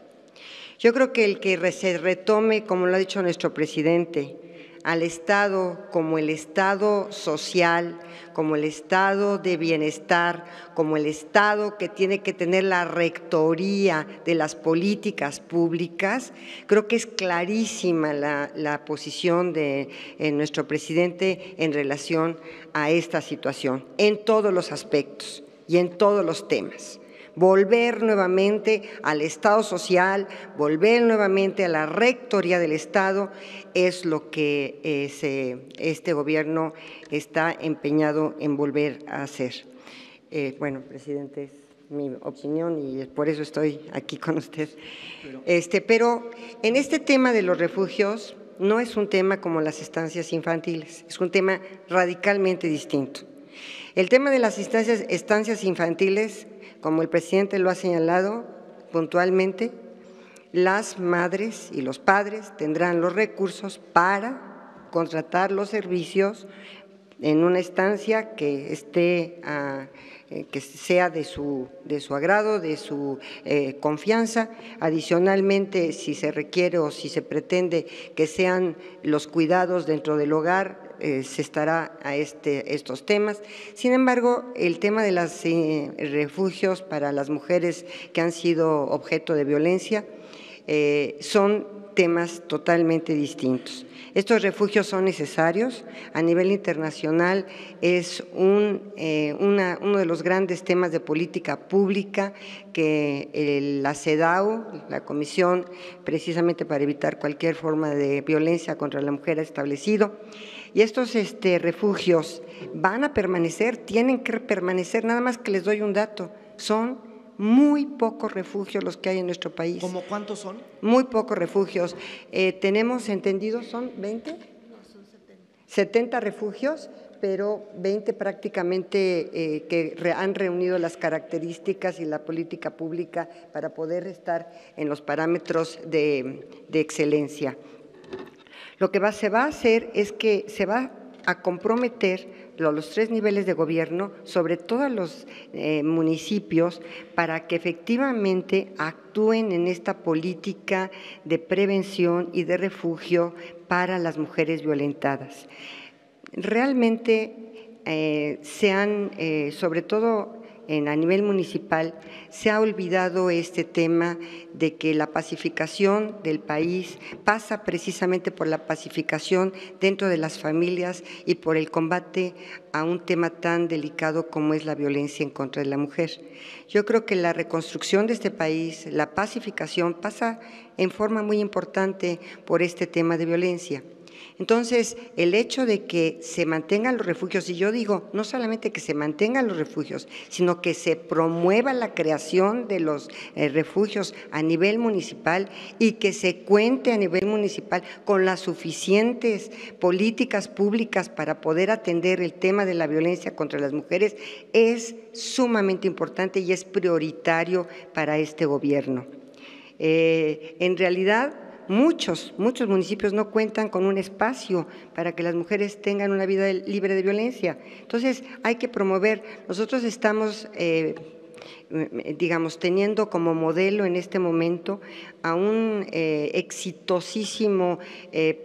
Yo creo que el que se retome, como lo ha dicho nuestro presidente, al Estado como el Estado social, como el Estado de bienestar, como el Estado que tiene que tener la rectoría de las políticas públicas. Creo que es clarísima la posición de nuestro presidente en relación a esta situación, en todos los aspectos y en todos los temas. Volver nuevamente al Estado social, volver nuevamente a la rectoría del Estado es lo que este gobierno está empeñado en volver a hacer. Bueno, presidente, es mi opinión y por eso estoy aquí con usted. Pero en este tema de los refugios no es un tema como las estancias infantiles, es un tema radicalmente distinto. El tema de las estancias infantiles, como el presidente lo ha señalado puntualmente, las madres y los padres tendrán los recursos para contratar los servicios en una estancia que esté, que sea de su agrado, de su confianza. Adicionalmente, si se requiere o si se pretende que sean los cuidados dentro del hogar, se estará a estos temas. Sin embargo, el tema de los refugios para las mujeres que han sido objeto de violencia son temas totalmente distintos. Estos refugios son necesarios. A nivel internacional es uno de los grandes temas de política pública que la CEDAW, la Comisión precisamente para evitar cualquier forma de violencia contra la mujer, ha establecido. Y estos refugios van a permanecer, tienen que permanecer, nada más que les doy un dato, son muy pocos refugios los que hay en nuestro país. ¿Cómo cuántos son? Muy pocos refugios. Tenemos entendido, ¿son 20? No, son 70. 70 refugios, pero 20 prácticamente que han reunido las características y la política pública para poder estar en los parámetros de excelencia. Lo que se va a hacer es que se va a comprometer los 3 niveles de gobierno, sobre todo los municipios, para que efectivamente actúen en esta política de prevención y de refugio para las mujeres violentadas. Realmente sobre todo a nivel municipal, se ha olvidado este tema de que la pacificación del país pasa precisamente por la pacificación dentro de las familias y por el combate a un tema tan delicado como es la violencia en contra de la mujer. Yo creo que la reconstrucción de este país, la pacificación, pasa en forma muy importante por este tema de violencia. Entonces, el hecho de que se mantengan los refugios, y yo digo, no solamente que se mantengan los refugios, sino que se promueva la creación de los refugios a nivel municipal y que se cuente a nivel municipal con las suficientes políticas públicas para poder atender el tema de la violencia contra las mujeres, es sumamente importante y es prioritario para este gobierno. En realidad, muchos municipios no cuentan con un espacio para que las mujeres tengan una vida libre de violencia. Entonces, hay que promover. Nosotros estamos digamos, teniendo como modelo en este momento a un exitosísimo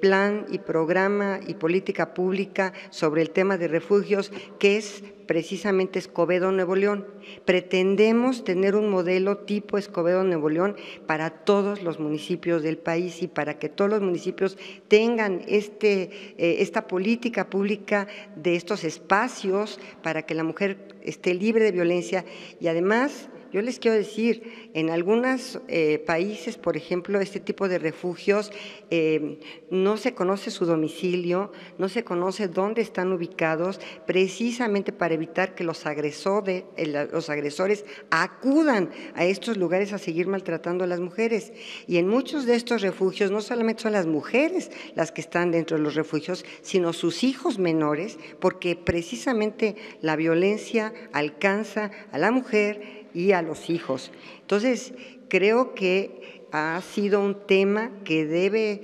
plan y programa y política pública sobre el tema de refugios, que es precisamente Escobedo, Nuevo León. Pretendemos tener un modelo tipo Escobedo, Nuevo León para todos los municipios del país y para que todos los municipios tengan esta política pública de estos espacios para que la mujer esté libre de violencia. Y además, yo les quiero decir, en algunos países, por ejemplo, este tipo de refugios, no se conoce su domicilio, no se conoce dónde están ubicados, precisamente para evitar que los agresores acudan a estos lugares a seguir maltratando a las mujeres. Y en muchos de estos refugios no solamente son las mujeres las que están dentro de los refugios, sino sus hijos menores, porque precisamente la violencia alcanza a la mujer y a los hijos. Entonces, creo que ha sido un tema que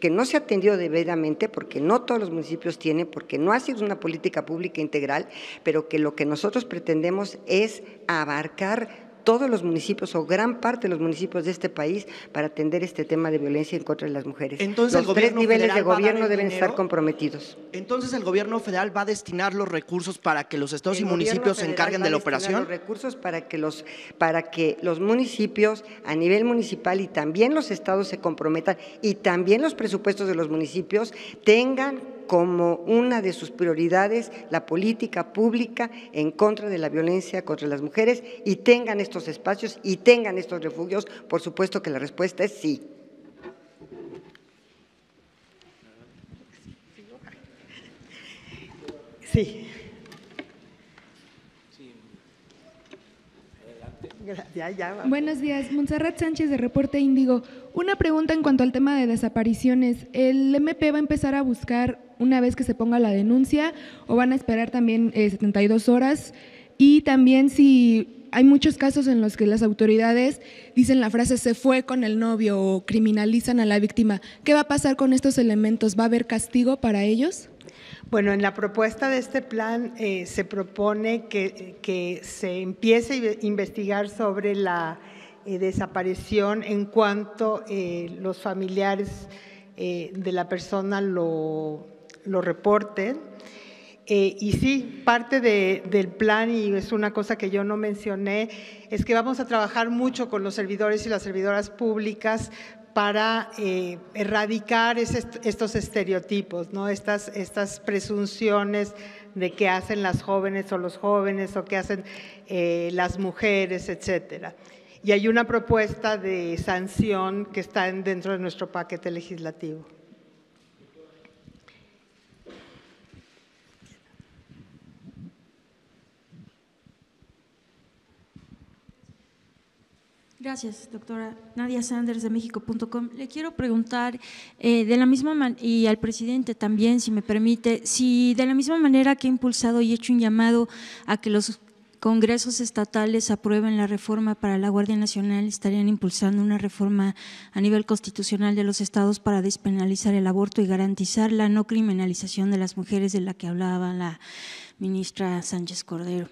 que no se ha atendido debidamente, porque no todos los municipios tienen, porque no ha sido una política pública integral, pero que lo que nosotros pretendemos es abarcar todos los municipios o gran parte de los municipios de este país para atender este tema de violencia en contra de las mujeres. Entonces, los tres niveles de gobierno deben estar comprometidos. Entonces, ¿el gobierno federal va a destinar los recursos para que los estados y municipios se encarguen de la operación? Los recursos para que los municipios a nivel municipal y también los estados se comprometan, y también los presupuestos de los municipios tengan como una de sus prioridades la política pública en contra de la violencia contra las mujeres, y tengan estos espacios y tengan estos refugios. Por supuesto que la respuesta es sí. Sí. Buenos días, Montserrat Sánchez de Reporte Índigo. Una pregunta en cuanto al tema de desapariciones. ¿El MP va a empezar a buscar una vez que se ponga la denuncia o van a esperar también 72 horas? Y también si hay muchos casos en los que las autoridades dicen la frase "se fue con el novio" o criminalizan a la víctima, ¿qué va a pasar con estos elementos? ¿Va a haber castigo para ellos? Bueno, en la propuesta de este plan se propone que se empiece a investigar sobre la desaparición en cuanto los familiares de la persona lo reporten. Y sí, parte del plan, y es una cosa que yo no mencioné, es que vamos a trabajar mucho con los servidores y las servidoras públicas para erradicar estos estereotipos, ¿no? Estas presunciones de qué hacen las jóvenes o los jóvenes o qué hacen las mujeres, etcétera. Y hay una propuesta de sanción que está dentro de nuestro paquete legislativo. Gracias, doctora. Nadia Sanders de México.com. Le quiero preguntar de la misma y al presidente también, si me permite, si de la misma manera que ha impulsado y hecho un llamado a que los congresos estatales aprueben la reforma para la Guardia Nacional, estarían impulsando una reforma a nivel constitucional de los estados para despenalizar el aborto y garantizar la no criminalización de las mujeres, de la que hablaba la ministra Sánchez Cordero.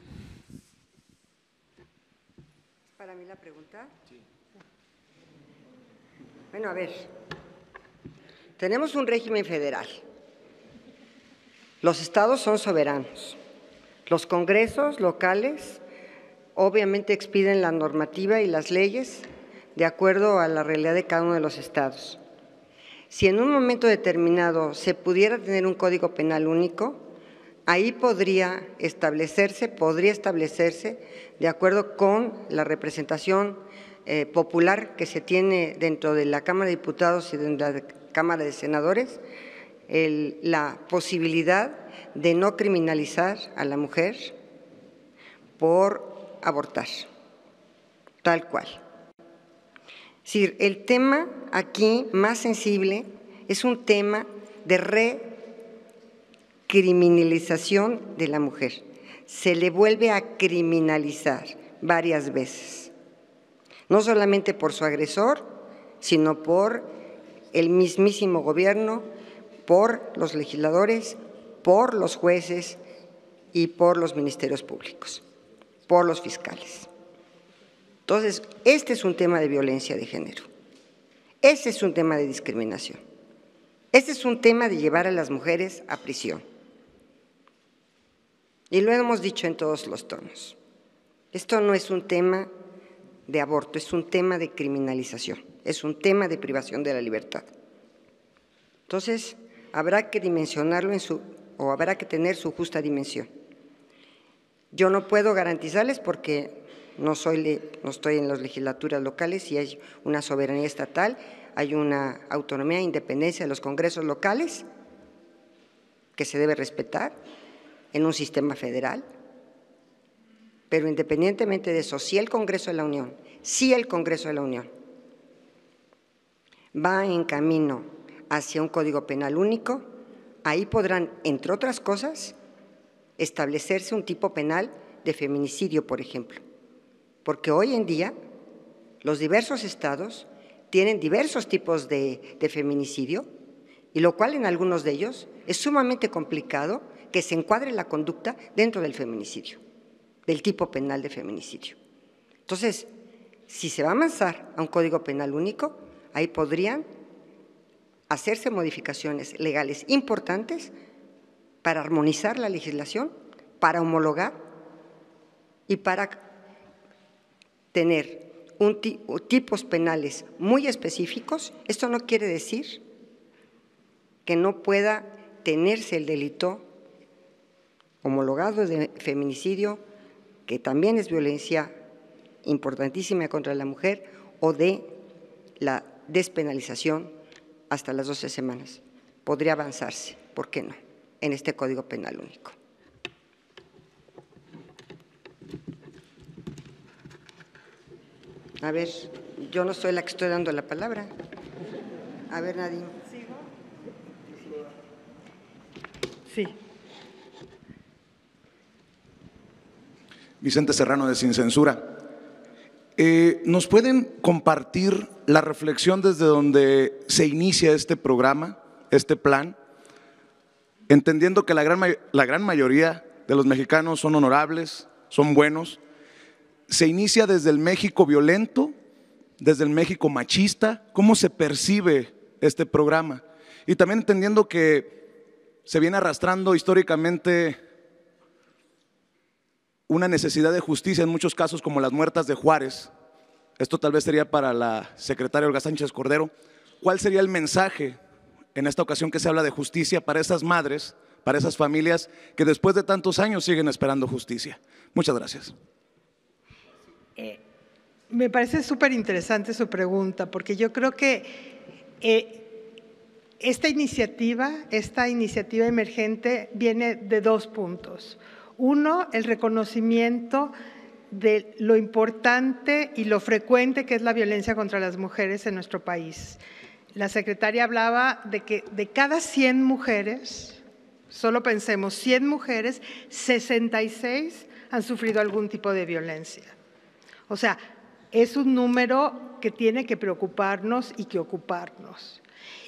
¿Para mí la pregunta? Sí. Bueno, a ver, tenemos un régimen federal. Los estados son soberanos. Los congresos locales obviamente expiden la normativa y las leyes de acuerdo a la realidad de cada uno de los estados. Si en un momento determinado se pudiera tener un código penal único, ahí podría establecerse de acuerdo con la representación popular que se tiene dentro de la Cámara de Diputados y de la Cámara de Senadores, la posibilidad de no criminalizar a la mujer por abortar, tal cual. Es decir, el tema aquí más sensible es un tema de recriminalización de la mujer. Se le vuelve a criminalizar varias veces, no solamente por su agresor, sino por el mismísimo gobierno, por los legisladores, por los jueces y por los ministerios públicos. por los fiscales. Entonces, este es un tema de violencia de género, este es un tema de discriminación, este es un tema de llevar a las mujeres a prisión. Y lo hemos dicho en todos los tonos. Esto no es un tema de aborto, es un tema de criminalización, es un tema de privación de la libertad. Entonces, habrá que dimensionarlo o habrá que tener su justa dimensión. Yo no puedo garantizarles porque no estoy en las legislaturas locales y hay una soberanía estatal, hay una autonomía e independencia de los congresos locales que se debe respetar en un sistema federal, pero independientemente de eso, si el Congreso de la Unión va en camino hacia un Código Penal único, ahí podrán, entre otras cosas, establecerse un tipo penal de feminicidio, por ejemplo, porque hoy en día los diversos estados tienen diversos tipos de feminicidio, y lo cual en algunos de ellos es sumamente complicado que se encuadre la conducta dentro del feminicidio, del tipo penal de feminicidio. Entonces, si se va a avanzar a un Código Penal único, ahí podrían hacerse modificaciones legales importantes para armonizar la legislación, para homologar y para tener tipos penales muy específicos. Esto no quiere decir que no pueda tenerse el delito homologado de feminicidio, que también es violencia importantísima contra la mujer, o de la despenalización hasta las 12 semanas. Podría avanzarse, ¿por qué no?, en este Código Penal único. A ver, yo no soy la que estoy dando la palabra. A ver, Nadine. Sí. Vicente Serrano, de Sin Censura. ¿Nos pueden compartir la reflexión desde donde se inicia este programa, este plan? Entendiendo que la gran mayoría de los mexicanos son honorables, son buenos. ¿Se inicia desde el México violento, desde el México machista? ¿Cómo se percibe este programa? Y también entendiendo que se viene arrastrando históricamente una necesidad de justicia en muchos casos, como las muertas de Juárez. Esto tal vez sería para la secretaria Olga Sánchez Cordero. ¿Cuál sería el mensaje en esta ocasión que se habla de justicia para esas madres, para esas familias que después de tantos años siguen esperando justicia? Muchas gracias. Me parece súper interesante su pregunta, porque yo creo que esta iniciativa emergente viene de dos puntos. Uno, el reconocimiento de lo importante y lo frecuente que es la violencia contra las mujeres en nuestro país. La secretaria hablaba de que de cada 100 mujeres, solo pensemos 100 mujeres, 66 han sufrido algún tipo de violencia. O sea, es un número que tiene que preocuparnos y que ocuparnos.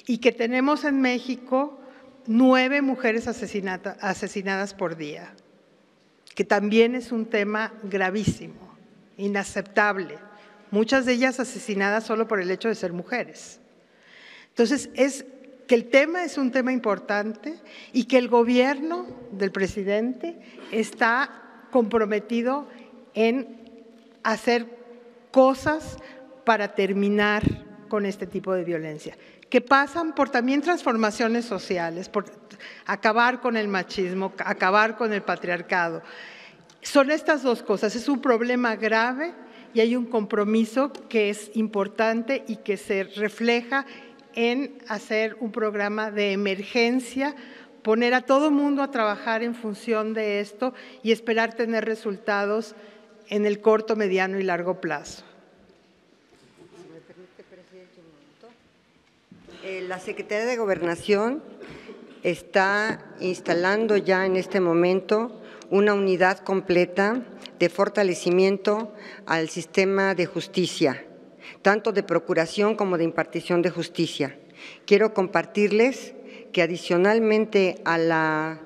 Y que tenemos en México 9 mujeres asesinadas por día, que también es un tema gravísimo, inaceptable. Muchas de ellas asesinadas solo por el hecho de ser mujeres. Entonces, es que el tema es un tema importante y que el gobierno del presidente está comprometido en hacer cosas para terminar con este tipo de violencia, que pasan por también transformaciones sociales, por acabar con el machismo, acabar con el patriarcado. Son estas dos cosas, es un problema grave y hay un compromiso que es importante y que se refleja en hacer un programa de emergencia, poner a todo mundo a trabajar en función de esto y esperar tener resultados en el corto, mediano y largo plazo. Si me permite, presidente, un momento. La Secretaría de Gobernación está instalando ya en este momento una unidad completa de fortalecimiento al sistema de justicia, tanto de procuración como de impartición de justicia. Quiero compartirles que adicionalmente a la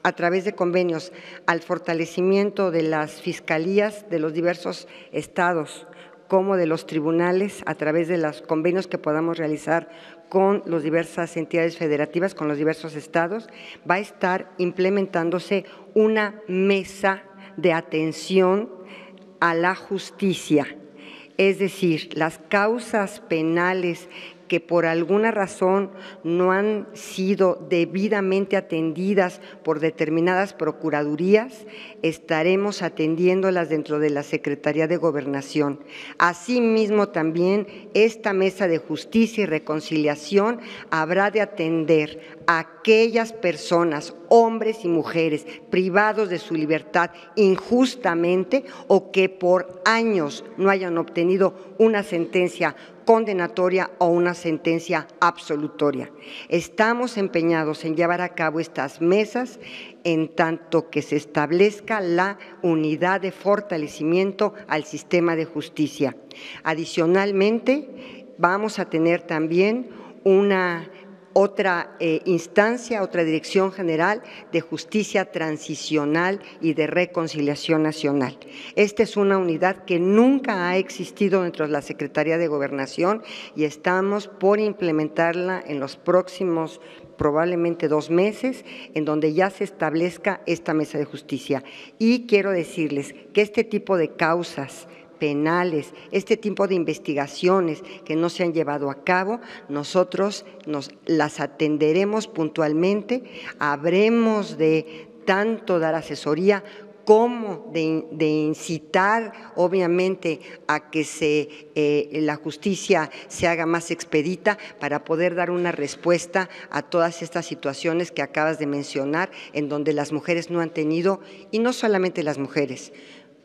a través de convenios al fortalecimiento de las fiscalías de los diversos estados, como de los tribunales, a través de los convenios que podamos realizar con las diversas entidades federativas, con los diversos estados, va a estar implementándose una mesa de atención a la justicia. Es decir, las causas penales que por alguna razón no han sido debidamente atendidas por determinadas procuradurías, estaremos atendiéndolas dentro de la Secretaría de Gobernación. Asimismo, también esta Mesa de Justicia y Reconciliación habrá de atender a aquellas personas, hombres y mujeres, privados de su libertad injustamente o que por años no hayan obtenido una sentencia condenatoria o una sentencia absolutoria. Estamos empeñados en llevar a cabo estas mesas en tanto que se establezca la unidad de fortalecimiento al sistema de justicia. Adicionalmente, vamos a tener también otra instancia, otra Dirección General de Justicia Transicional y de Reconciliación Nacional. Esta es una unidad que nunca ha existido dentro de la Secretaría de Gobernación y estamos por implementarla en los próximos probablemente 2 meses, en donde ya se establezca esta Mesa de Justicia. Y quiero decirles que este tipo de causas penales, este tipo de investigaciones que no se han llevado a cabo, nosotros las atenderemos puntualmente, habremos de tanto dar asesoría como de incitar, obviamente, a que la justicia se haga más expedita para poder dar una respuesta a todas estas situaciones que acabas de mencionar, en donde las mujeres no han tenido, y no solamente las mujeres,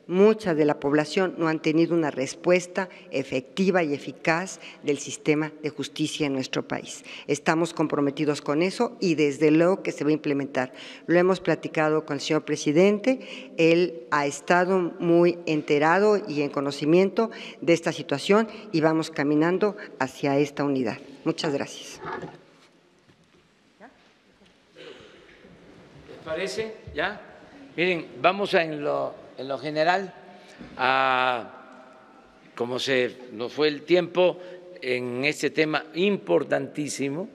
mucha de la población no han tenido una respuesta efectiva y eficaz del sistema de justicia en nuestro país. Estamos comprometidos con eso y desde luego que se va a implementar. Lo hemos platicado con el señor presidente, él ha estado muy enterado y en conocimiento de esta situación y vamos caminando hacia esta unidad. Muchas gracias. ¿Les parece? ¿Ya? Miren, vamos en lo general, como se nos fue el tiempo en este tema importantísimo,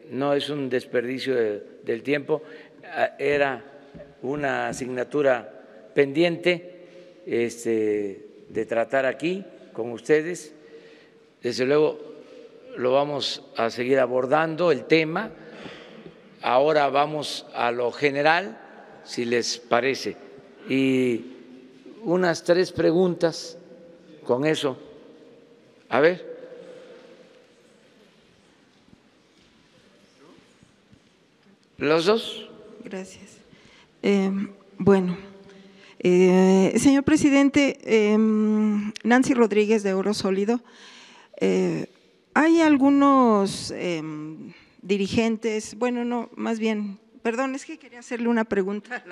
no es un desperdicio del tiempo, era una asignatura pendiente de tratar aquí con ustedes. Desde luego lo vamos a seguir abordando el tema. Ahora vamos a lo general, si les parece. Y unas 3 preguntas con eso. A ver. ¿Los dos? Gracias. Señor presidente, Nancy Rodríguez de Oro Sólido, hay algunos dirigentes, perdón, es que quería hacerle una pregunta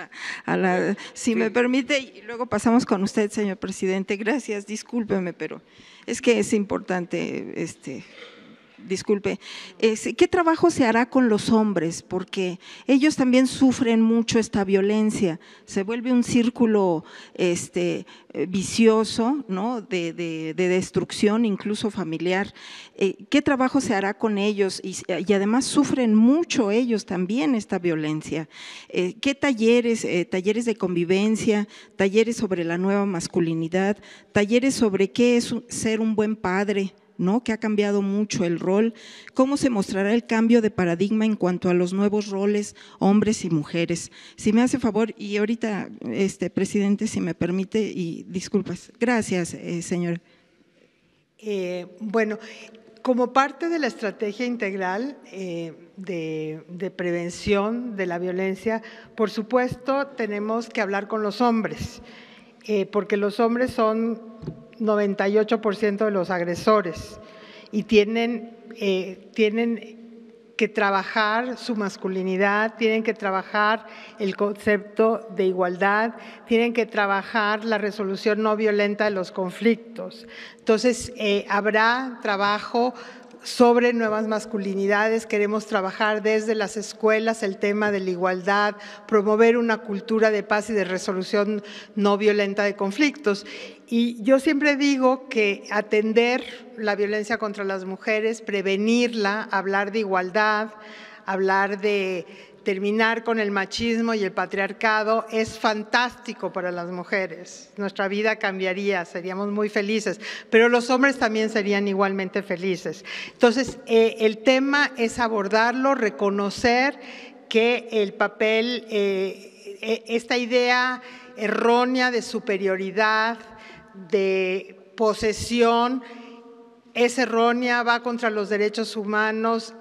si me permite, y luego pasamos con usted, señor presidente. Gracias, discúlpeme, pero es que es importante, disculpe. ¿Qué trabajo se hará con los hombres? Porque ellos también sufren mucho esta violencia, se vuelve un círculo vicioso, ¿no? de destrucción, incluso familiar. ¿Qué trabajo se hará con ellos? Y además sufren mucho ellos también esta violencia. ¿Qué talleres de convivencia, talleres sobre la nueva masculinidad, talleres sobre qué es ser un buen padre, ¿no? Que ha cambiado mucho el rol? ¿Cómo se mostrará el cambio de paradigma en cuanto a los nuevos roles, hombres y mujeres? Si me hace favor, y ahorita, presidente, si me permite, y disculpas. Gracias, señor. Como parte de la estrategia integral de prevención de la violencia, por supuesto, tenemos que hablar con los hombres, porque los hombres son 98% de los agresores y tienen que trabajar su masculinidad, tienen que trabajar el concepto de igualdad, tienen que trabajar la resolución no violenta de los conflictos. Entonces, habrá trabajo sobre nuevas masculinidades. Queremos trabajar desde las escuelas el tema de la igualdad, promover una cultura de paz y de resolución no violenta de conflictos. Y yo siempre digo que atender la violencia contra las mujeres, prevenirla, hablar de igualdad, hablar de terminar con el machismo y el patriarcado es fantástico para las mujeres. Nuestra vida cambiaría, seríamos muy felices, pero los hombres también serían igualmente felices. Entonces, el tema es abordarlo, reconocer que el papel, esta idea errónea de superioridad, de posesión, es errónea, va contra los derechos humanos,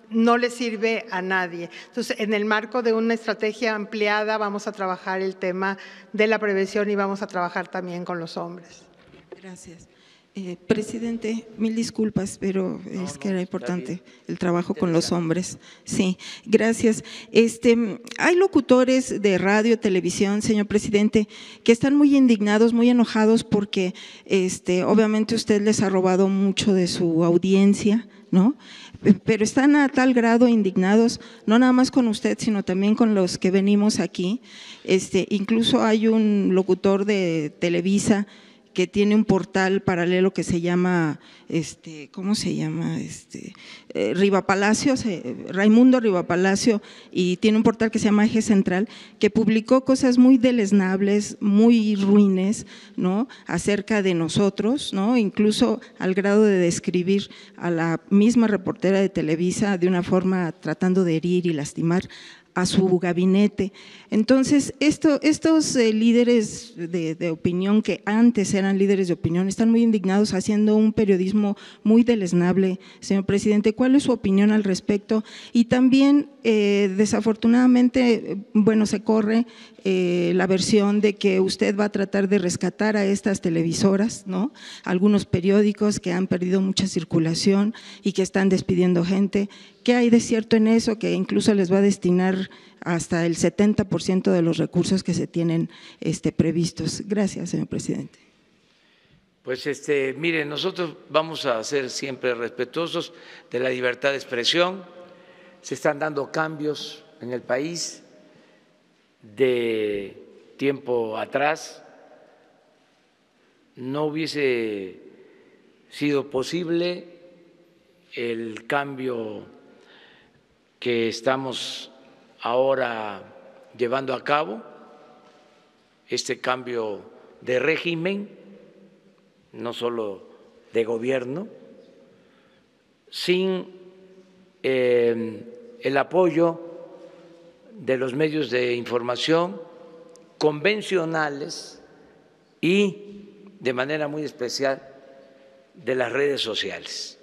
no le sirve a nadie. Entonces, en el marco de una estrategia ampliada vamos a trabajar el tema de la prevención y vamos a trabajar también con los hombres. Gracias. Presidente, mil disculpas, pero es que era importante el trabajo con los hombres. Sí, gracias. Hay locutores de radio, televisión, señor presidente, que están muy indignados, muy enojados porque obviamente usted les ha robado mucho de su audiencia, ¿no? Pero están a tal grado indignados, no nada más con usted, sino también con los que venimos aquí. Incluso hay un locutor de Televisa que tiene un portal paralelo que se llama, ¿cómo se llama? Rivapalacio, Raimundo Rivapalacio, y tiene un portal que se llama Eje Central, que publicó cosas muy deleznables, muy ruines, ¿no? Acerca de nosotros, ¿no? Incluso al grado de describir a la misma reportera de Televisa de una forma tratando de herir y lastimar a su gabinete. Entonces, estos líderes de opinión, que antes eran líderes de opinión, están muy indignados, haciendo un periodismo muy deleznable. Señor presidente, ¿cuál es su opinión al respecto? Y también, desafortunadamente, bueno, se corre la versión de que usted va a tratar de rescatar a estas televisoras, ¿no? Algunos periódicos que han perdido mucha circulación y que están despidiendo gente. ¿Qué hay de cierto en eso? Que incluso les va a destinar hasta el 70% de los recursos que se tienen previstos. Gracias, señor presidente. Pues mire, nosotros vamos a ser siempre respetuosos de la libertad de expresión. Se están dando cambios en el país. De tiempo atrás no hubiese sido posible el cambio que estamos ahora llevando a cabo, este cambio de régimen, no solo de gobierno, sin el apoyo de los medios de información convencionales y de manera muy especial de las redes sociales.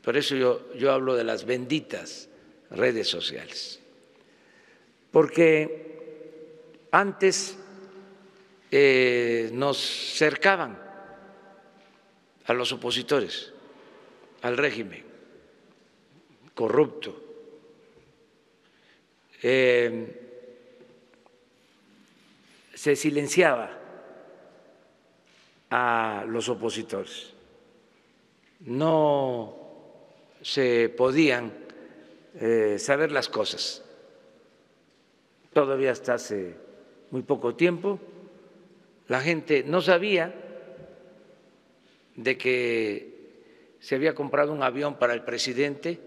Por eso yo hablo de las benditas redes sociales, porque antes nos cercaban a los opositores, al régimen corrupto. Se silenciaba a los opositores, no se podían saber las cosas. Todavía hasta hace muy poco tiempo la gente no sabía de que se había comprado un avión para el presidente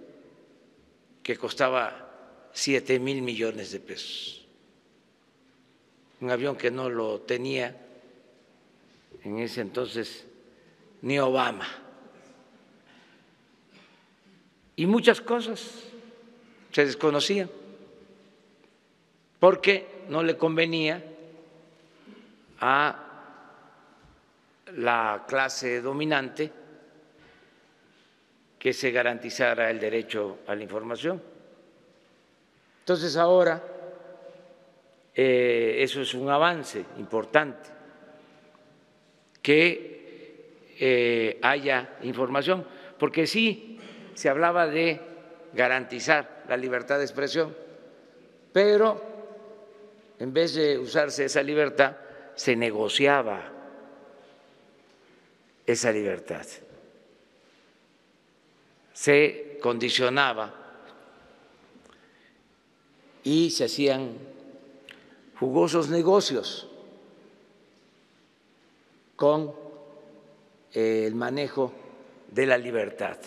que costaba 7,000 millones de pesos, un avión que no lo tenía en ese entonces ni Obama, y muchas cosas se desconocían porque no le convenía a la clase dominante que se garantizara el derecho a la información. Entonces ahora eso es un avance importante, que haya información, porque sí se hablaba de garantizar la libertad de expresión, pero en vez de usarse esa libertad, se negociaba esa libertad. se condicionaba y se hacían jugosos negocios con el manejo de la libertad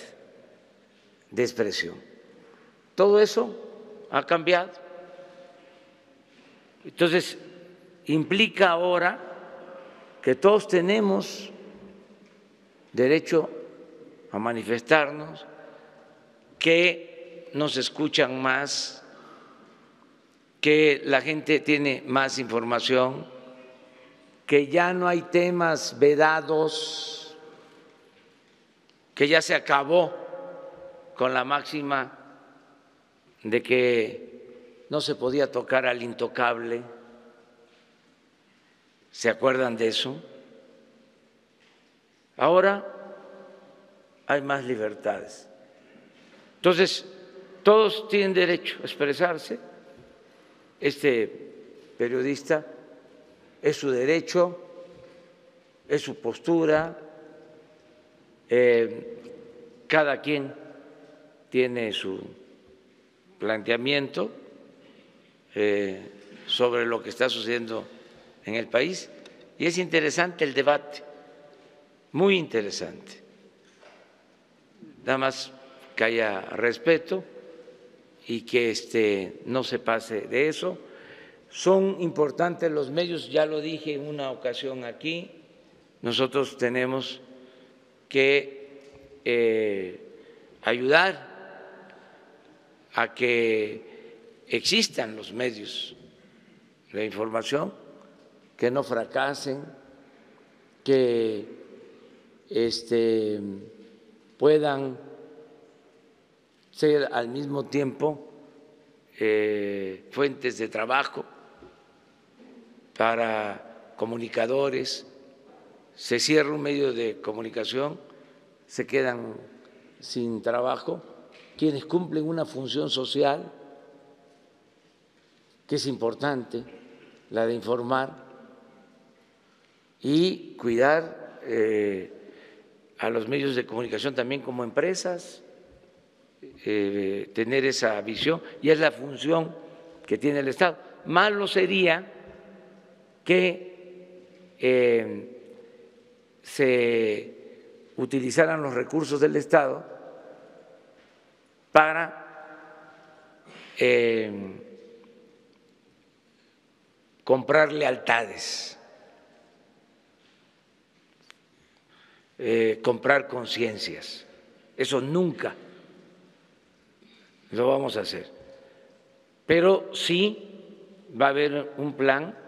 de expresión. Todo eso ha cambiado. Entonces, implica ahora que todos tenemos derecho a manifestarnos, que nos escuchan más, que la gente tiene más información, que ya no hay temas vedados, que ya se acabó con la máxima de que no se podía tocar al intocable. ¿Se acuerdan de eso? Ahora hay más libertades. Entonces, todos tienen derecho a expresarse. Este periodista es su derecho, es su postura, cada quien tiene su planteamiento sobre lo que está sucediendo en el país y es interesante el debate, muy interesante. Nada más que haya respeto y que no se pase de eso. Son importantes los medios, ya lo dije en una ocasión aquí, nosotros tenemos que ayudar a que existan los medios de información, que no fracasen, que puedan ser al mismo tiempo fuentes de trabajo para comunicadores. Se cierra un medio de comunicación, se quedan sin trabajo quienes cumplen una función social que es importante, la de informar y cuidar a los medios de comunicación también como empresas, tener esa visión, y es la función que tiene el Estado. Malo sería que se utilizaran los recursos del Estado para comprar lealtades, comprar conciencias. Eso nunca lo vamos a hacer. Pero sí va a haber un plan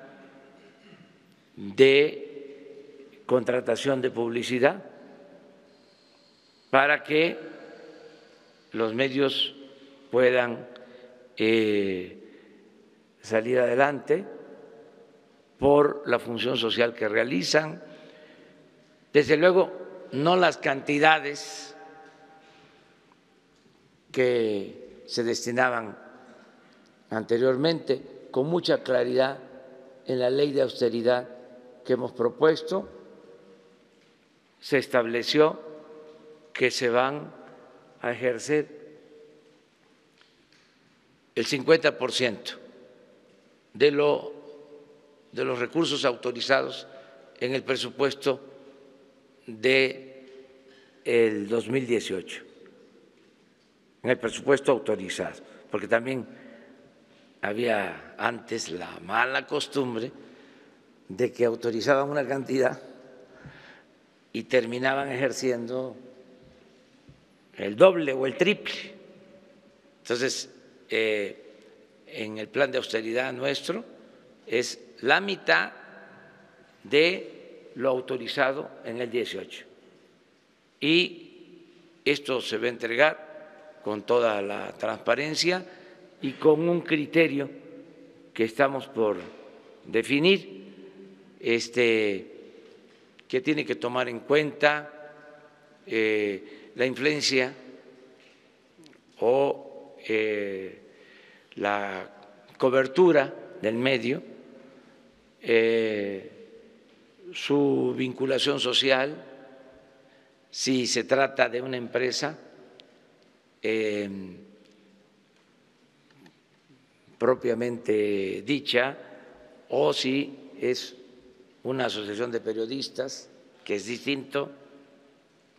de contratación de publicidad para que los medios puedan salir adelante por la función social que realizan. Desde luego, no las cantidades que se destinaban anteriormente, con mucha claridad en la ley de austeridad que hemos propuesto, se estableció que se van a ejercer el 50% de los recursos autorizados en el presupuesto del 2018, en el presupuesto autorizado, porque también había antes la mala costumbre de que autorizaban una cantidad y terminaban ejerciendo el doble o el triple. Entonces, en el plan de austeridad nuestro es la mitad de lo autorizado en el 18. Y esto se va a entregar con toda la transparencia y con un criterio que estamos por definir, que tiene que tomar en cuenta la influencia o la cobertura del medio, su vinculación social, si se trata de una empresa propiamente dicha, o si es una asociación de periodistas, que es distinto.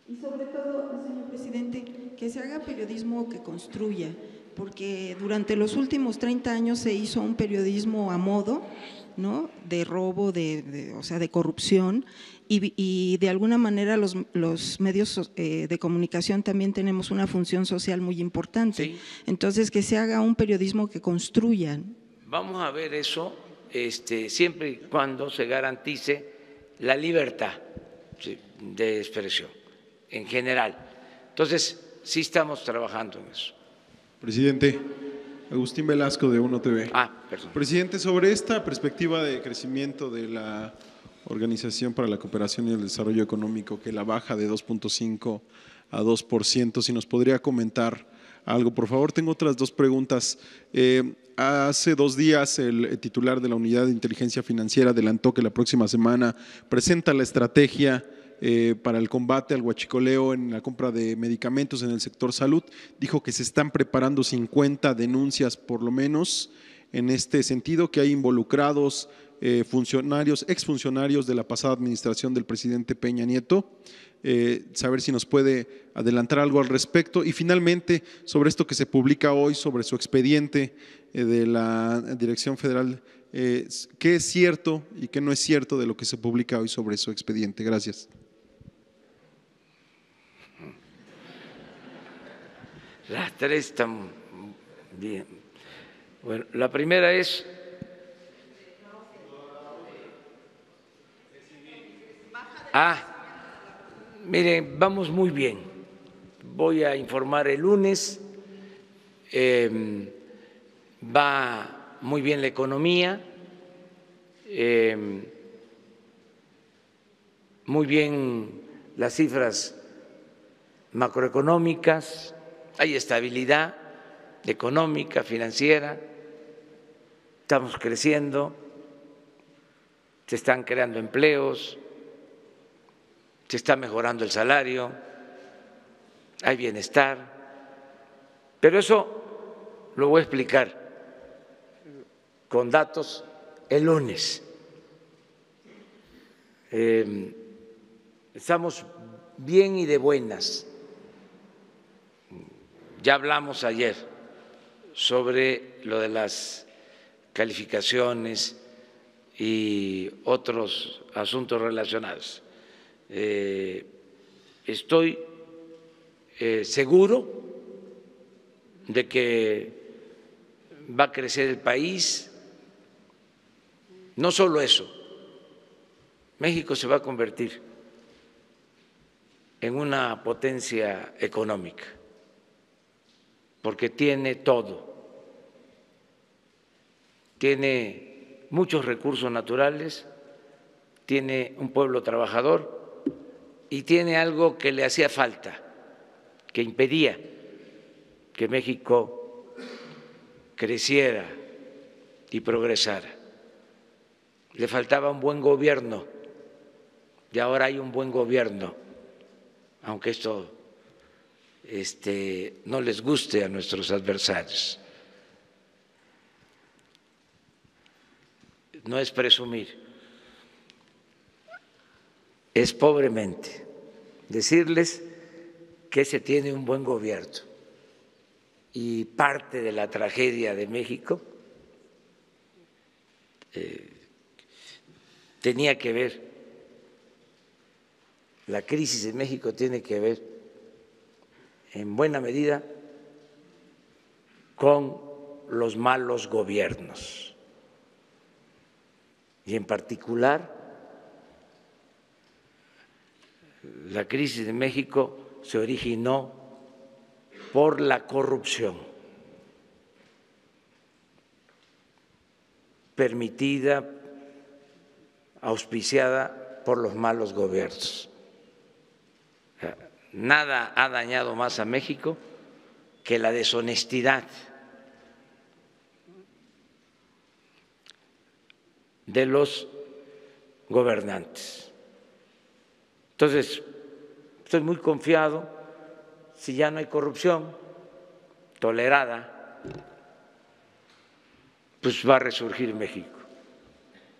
Y sobre todo, señor presidente, que se haga periodismo que construya, porque durante los últimos 30 años se hizo un periodismo a modo, ¿no?, de robo, o sea, de corrupción, y de alguna manera los medios de comunicación también tenemos una función social muy importante. Sí. Entonces, que se haga un periodismo que construya. Vamos a ver eso, siempre y cuando se garantice la libertad de expresión en general. Entonces, sí estamos trabajando en eso. Presidente, Agustín Velasco de UNO TV. Perdón. Presidente, sobre esta perspectiva de crecimiento de la Organización para la Cooperación y el Desarrollo Económico, que la baja de 2.5 a 2%, si nos podría comentar algo, por favor. Tengo otras dos preguntas. Hace 2 días el titular de la Unidad de Inteligencia Financiera adelantó que la próxima semana presenta la estrategia para el combate al huachicoleo en la compra de medicamentos en el sector salud. Dijo que se están preparando 50 denuncias por lo menos en este sentido, que hay involucrados funcionarios, exfuncionarios de la pasada administración del presidente Peña Nieto. Saber si nos puede adelantar algo al respecto. Y finalmente, sobre esto que se publica hoy, sobre su expediente de la Dirección Federal, ¿qué es cierto y qué no es cierto de lo que se publica hoy sobre su expediente? Gracias. Las tres están bien. Bueno, la primera es… Miren, vamos muy bien. Voy a informar el lunes. Va muy bien la economía, muy bien las cifras macroeconómicas, hay estabilidad económica, financiera, estamos creciendo, se están creando empleos, se está mejorando el salario, hay bienestar, pero eso lo voy a explicar con datos el lunes. Estamos bien y de buenas. Ya hablamos ayer sobre lo de las calificaciones y otros asuntos relacionados. Estoy seguro de que va a crecer el país. No solo eso, México se va a convertir en una potencia económica, porque tiene todo, tiene muchos recursos naturales, tiene un pueblo trabajador y tiene algo que le hacía falta, que impedía que México creciera y progresara. Le faltaba un buen gobierno y ahora hay un buen gobierno, aunque esto no les guste a nuestros adversarios. No es presumir, es pobremente decirles que se tiene un buen gobierno. Y parte de la tragedia de México tenía que ver, la crisis de México tiene que ver en buena medida con los malos gobiernos y en particular la crisis de México se originó por la corrupción permitida, auspiciada por los malos gobiernos. Nada ha dañado más a México que la deshonestidad de los gobernantes. Entonces, estoy muy confiado, si ya no hay corrupción, tolerada, pues va a resurgir México,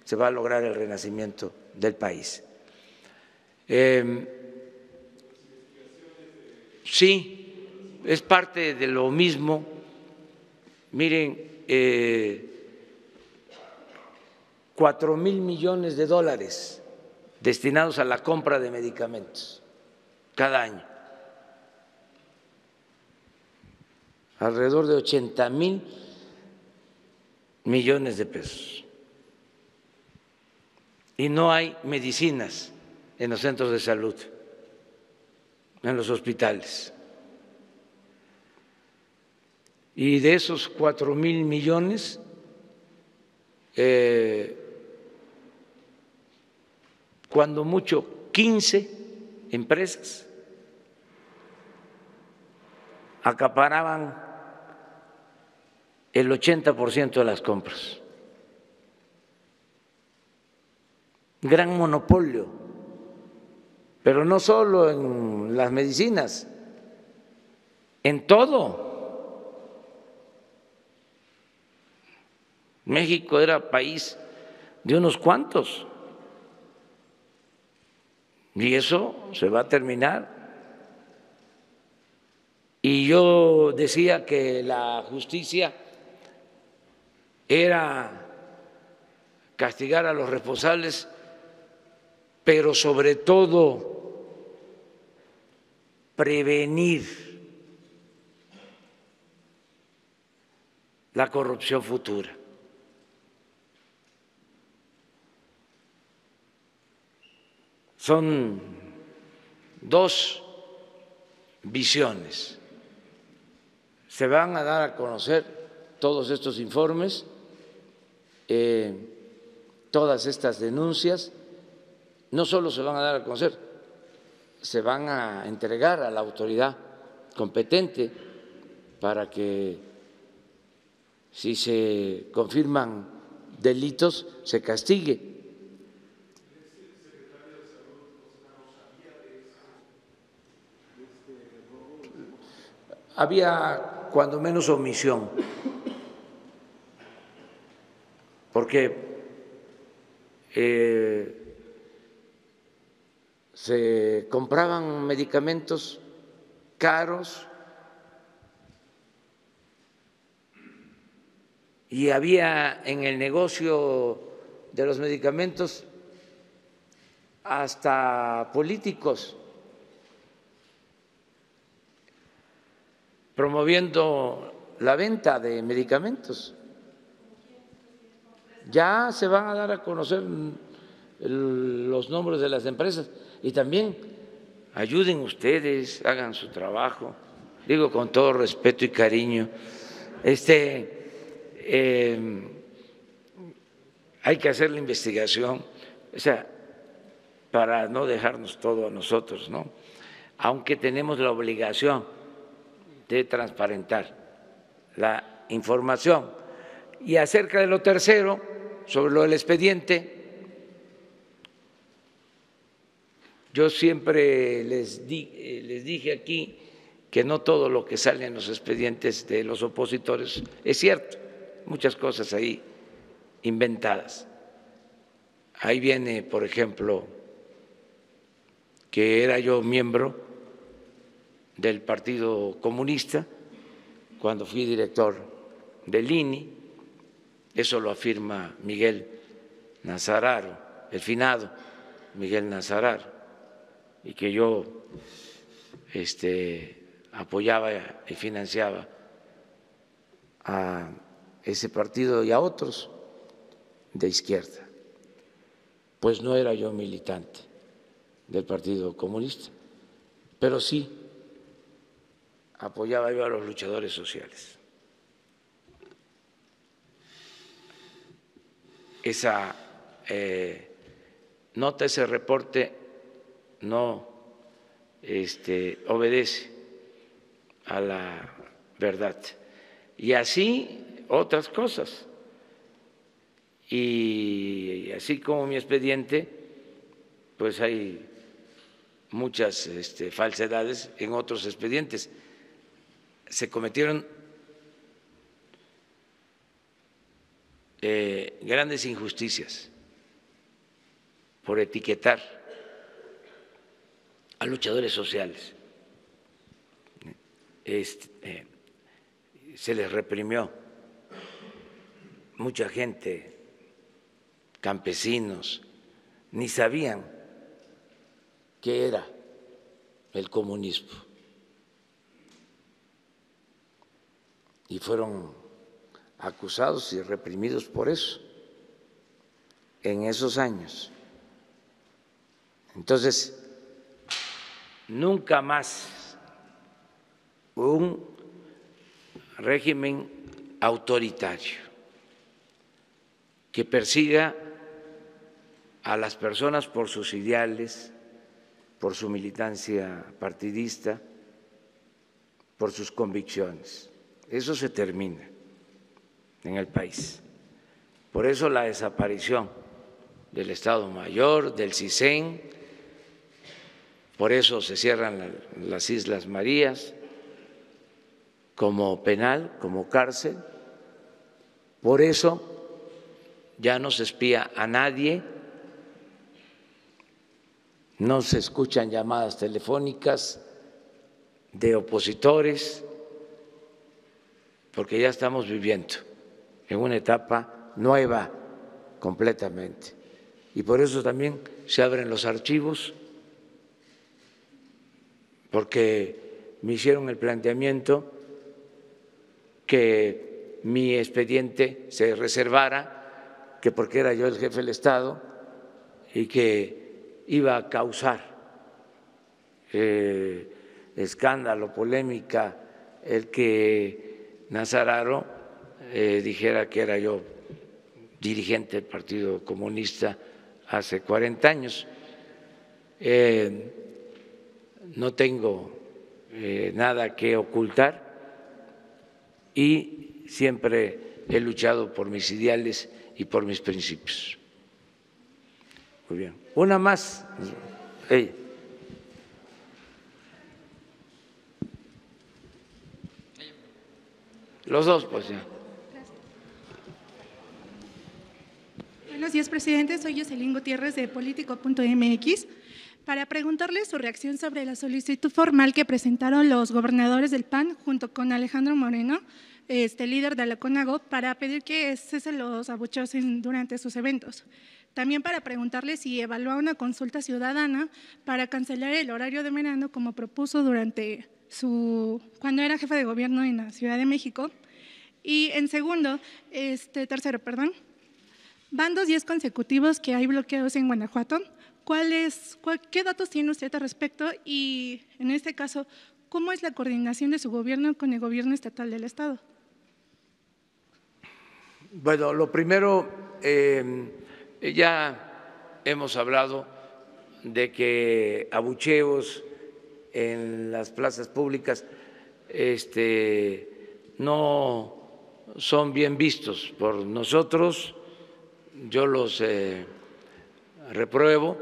se va a lograr el renacimiento del país. Sí, es parte de lo mismo. Miren, 4,000 millones de dólares destinados a la compra de medicamentos cada año, alrededor de 80,000 millones de pesos. Y no hay medicinas en los centros de salud, en los hospitales. Y de esos 4,000 millones, cuando mucho 15 empresas acaparaban el 80% de las compras. Gran monopolio, pero no solo en las medicinas, en todo. México era país de unos cuantos y eso se va a terminar. Y yo decía que la justicia era castigar a los responsables, pero sobre todo prevenir la corrupción futura. Son dos visiones. Se van a dar a conocer todos estos informes, todas estas denuncias. No solo se van a dar a conocer, se van a entregar a la autoridad competente para que, si se confirman delitos, se castigue. Había cuando menos omisión, porque se compraban medicamentos caros y había en el negocio de los medicamentos hasta políticos promoviendo la venta de medicamentos. Ya se van a dar a conocer los nombres de las empresas y también ayuden ustedes, hagan su trabajo, digo con todo respeto y cariño. Hay que hacer la investigación, o sea, para no dejarnos todo a nosotros, ¿no? Aunque tenemos la obligación de transparentar la información. Y acerca de lo tercero, sobre lo del expediente, yo siempre les dije aquí que no todo lo que sale en los expedientes de los opositores es cierto, muchas cosas ahí inventadas. Ahí viene, por ejemplo, que era yo miembro del Partido Comunista cuando fui director del INI, eso lo afirma Miguel Nazararo, el finado Miguel Nazararo, y que yo apoyaba y financiaba a ese partido y a otros de izquierda. Pues no era yo militante del Partido Comunista, pero sí apoyaba yo a los luchadores sociales. Esa nota, ese reporte no obedece a la verdad. Y así otras cosas. Y así como mi expediente, pues hay muchas falsedades en otros expedientes. Se cometieron grandes injusticias por etiquetar a luchadores sociales. Se les reprimió mucha gente, campesinos, ni sabían qué era el comunismo. Y fueron acusados y reprimidos por eso en esos años. Entonces, nunca más un régimen autoritario que persiga a las personas por sus ideales, por su militancia partidista, por sus convicciones. Eso se termina en el país. Por eso la desaparición del Estado Mayor, del CISEN, por eso se cierran las Islas Marías como penal, como cárcel, por eso ya no se espía a nadie, no se escuchan llamadas telefónicas de opositores, porque ya estamos viviendo en una etapa nueva completamente. Y por eso también se abren los archivos, porque me hicieron el planteamiento que mi expediente se reservara, que porque era yo el jefe del Estado y que iba a causar escándalo, polémica, el que Nazararo dijera que era yo dirigente del Partido Comunista hace 40 años. No tengo nada que ocultar y siempre he luchado por mis ideales y por mis principios. Muy bien. Una más. Los dos, pues ya. Buenos días, presidente. Soy Jocelyn Gutiérrez de Político.mx para preguntarle su reacción sobre la solicitud formal que presentaron los gobernadores del PAN junto con Alejandro Moreno, líder de la CONAGO, para pedir que cesen los abucheos durante sus eventos. También para preguntarle si evalúa una consulta ciudadana para cancelar el horario de verano como propuso durante cuando era jefe de gobierno en la Ciudad de México. Y en tercero, van 2 días consecutivos que hay bloqueos en Guanajuato. ¿Qué datos tiene usted al respecto? Y en este caso, ¿cómo es la coordinación de su gobierno con el gobierno estatal del Estado? Bueno, lo primero, ya hemos hablado de que abucheos en las plazas públicas no son bien vistos por nosotros. Yo los repruebo,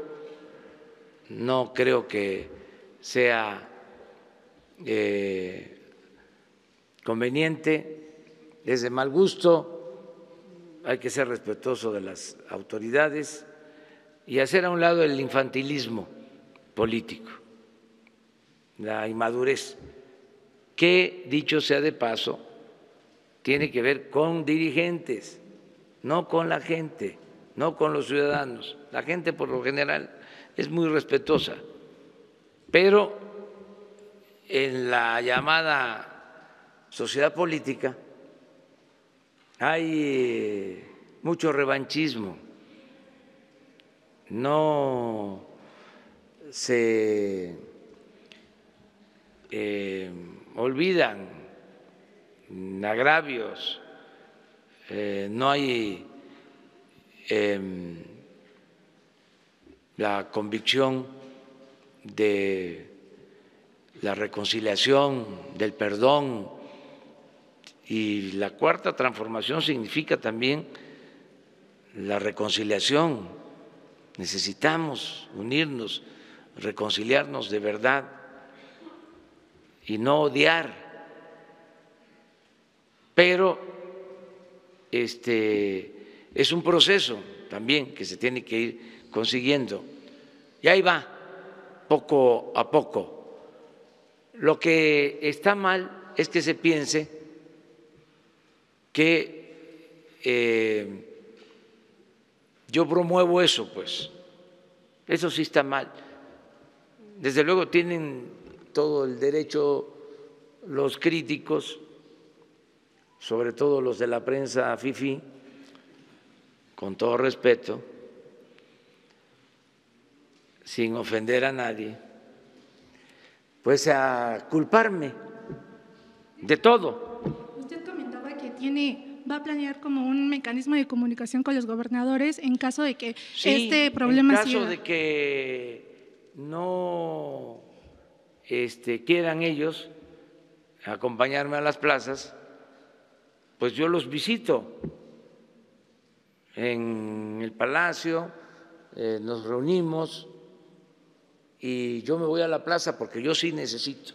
no creo que sea conveniente, es de mal gusto, hay que ser respetuoso de las autoridades y hacer a un lado el infantilismo político, la inmadurez, que, dicho sea de paso, tiene que ver con dirigentes, no con la gente, no con los ciudadanos. La gente por lo general es muy respetuosa, pero en la llamada sociedad política hay mucho revanchismo, no se olvidan agravios, no hay la convicción de la reconciliación, del perdón, y la cuarta transformación significa también la reconciliación. Necesitamos unirnos, reconciliarnos de verdad y no odiar, pero es un proceso también que se tiene que ir consiguiendo. Y ahí va, poco a poco. Lo que está mal es que se piense que yo promuevo eso, pues. Eso sí está mal. Desde luego tienen todo el derecho los críticos, sobre todo los de la prensa fifí, con todo respeto, sin ofender a nadie, pues a culparme de todo. Usted comentaba que va a planear como un mecanismo de comunicación con los gobernadores en caso de que este problema siga. En caso de que no quieran ellos acompañarme a las plazas, pues yo los visito en el Palacio, nos reunimos y yo me voy a la plaza porque yo sí necesito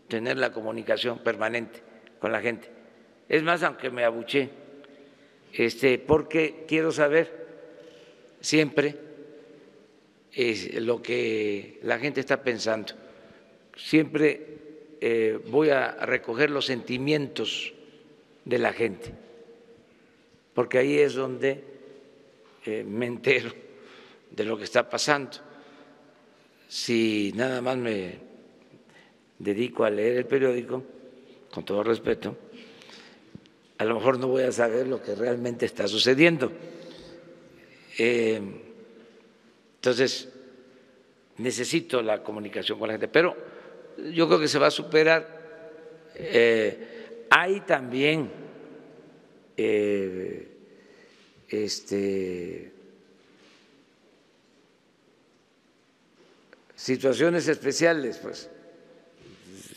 tener la comunicación permanente con la gente. Es más, aunque me abuché, porque quiero saber siempre lo que la gente está pensando. Siempre voy a recoger los sentimientos de la gente, porque ahí es donde me entero de lo que está pasando. Si nada más me dedico a leer el periódico, con todo respeto, a lo mejor no voy a saber lo que realmente está sucediendo. Entonces, necesito la comunicación con la gente, pero yo creo que se va a superar. Hay también situaciones especiales, pues,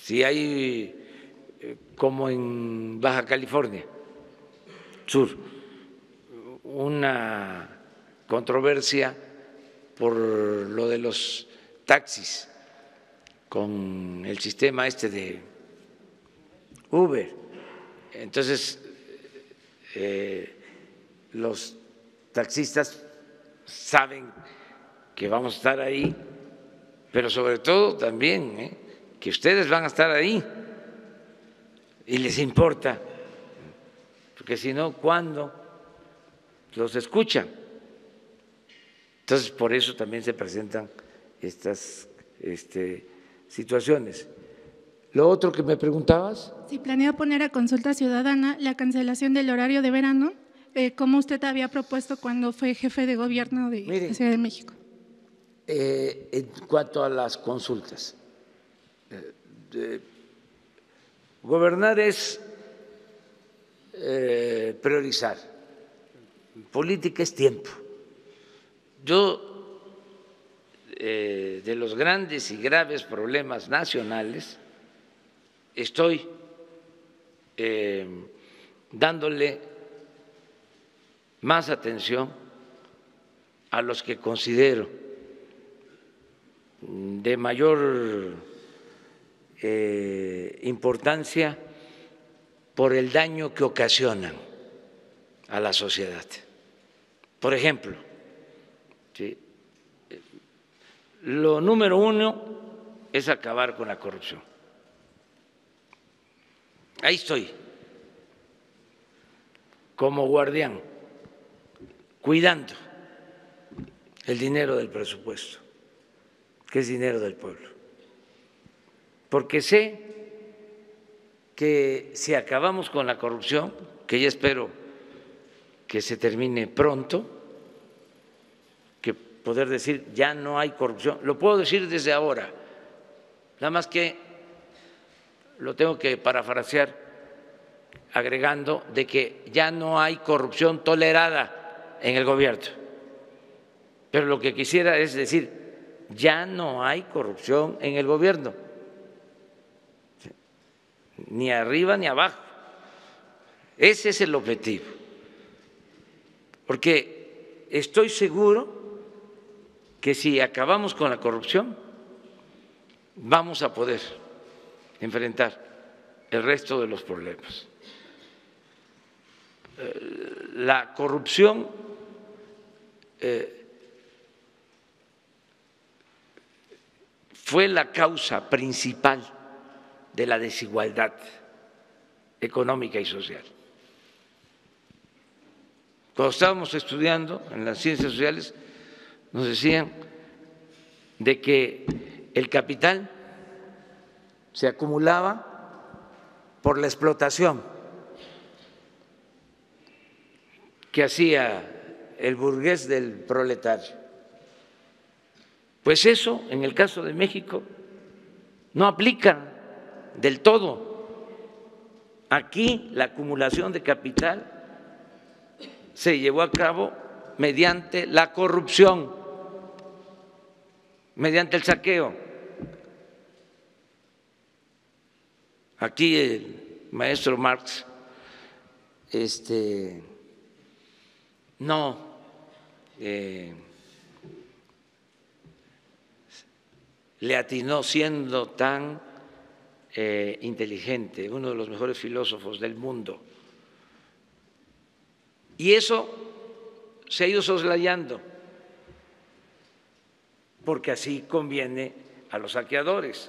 si hay como en Baja California Sur una controversia por lo de los taxis con el sistema de Uber. Entonces, los taxistas saben que vamos a estar ahí, pero sobre todo también que ustedes van a estar ahí y les importa, porque si no, ¿cuándo los escuchan? Entonces, por eso también se presentan estas situaciones. Lo otro que me preguntabas. Si planea poner a consulta ciudadana la cancelación del horario de verano, como usted había propuesto cuando fue jefe de gobierno de la Ciudad de México. En cuanto a las consultas, gobernar es priorizar, política es tiempo. Yo, de los grandes y graves problemas nacionales, estoy dándole más atención a los que considero de mayor importancia por el daño que ocasionan a la sociedad. Por ejemplo, lo número uno es acabar con la corrupción. Ahí estoy, como guardián, cuidando el dinero del presupuesto, que es dinero del pueblo. Porque sé que si acabamos con la corrupción, que ya espero que se termine pronto, que poder decir ya no hay corrupción, lo puedo decir desde ahora, nada más que lo tengo que parafrasear agregando de que ya no hay corrupción tolerada en el gobierno. Pero lo que quisiera es decir, ya no hay corrupción en el gobierno, ni arriba ni abajo. Ese es el objetivo, porque estoy seguro que si acabamos con la corrupción, vamos a poder enfrentar el resto de los problemas. la corrupción fue la causa principal de la desigualdad económica y social. Cuando estábamos estudiando en las ciencias sociales, nos decían de que el capital se acumulaba por la explotación que hacía el burgués del proletario. Pues eso, en el caso de México, no aplica del todo. Aquí la acumulación de capital se llevó a cabo mediante la corrupción, mediante el saqueo. Aquí el maestro Marx no le atinó, siendo tan inteligente, uno de los mejores filósofos del mundo. Y eso se ha ido soslayando, porque así conviene a los saqueadores.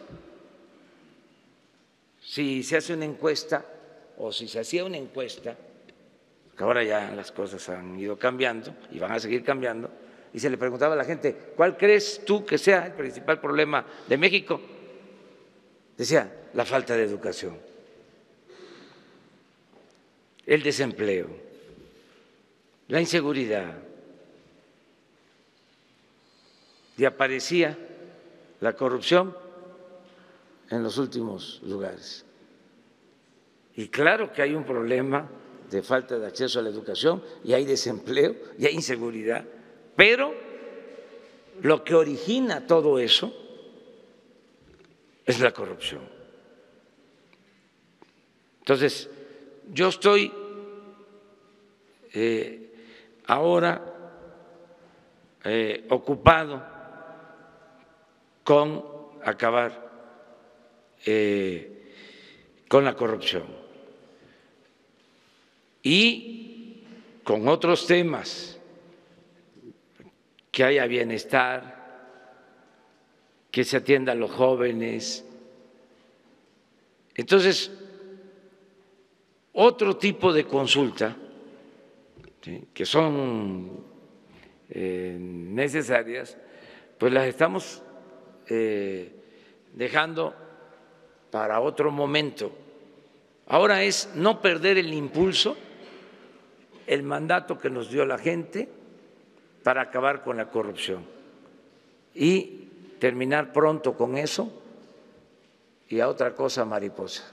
Si se hace una encuesta, o si se hacía una encuesta, que ahora ya las cosas han ido cambiando y van a seguir cambiando, y se le preguntaba a la gente, ¿cuál crees tú que sea el principal problema de México? Decía, la falta de educación, el desempleo, la inseguridad, y aparecía la corrupción en los últimos lugares. Y claro que hay un problema de falta de acceso a la educación, y hay desempleo, y hay inseguridad, pero lo que origina todo eso es la corrupción. Entonces, yo estoy ahora ocupado con acabar con la corrupción y con otros temas, que haya bienestar, que se atienda a los jóvenes. Entonces, otro tipo de consulta, ¿sí?, que son necesarias, pues las estamos dejando para otro momento. Ahora es no perder el impulso, el mandato que nos dio la gente para acabar con la corrupción y terminar pronto con eso y a otra cosa mariposa.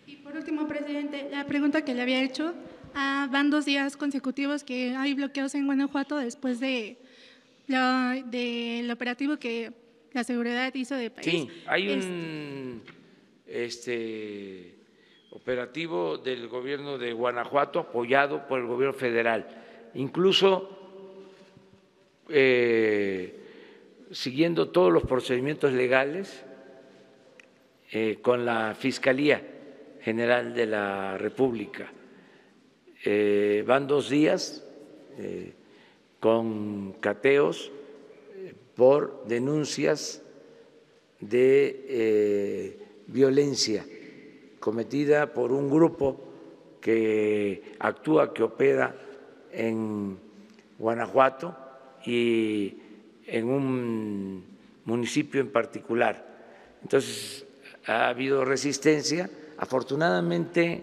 Y por último, presidente, la pregunta que le había hecho, van 2 días consecutivos que hay bloqueos en Guanajuato después del operativo que la seguridad hizo de país. Sí, hay un operativo del gobierno de Guanajuato apoyado por el gobierno federal, incluso siguiendo todos los procedimientos legales con la Fiscalía General de la República. Van 2 días con cateos por denuncias de violencia cometida por un grupo que actúa, que opera en Guanajuato y en un municipio en particular. Entonces, ha habido resistencia. Afortunadamente,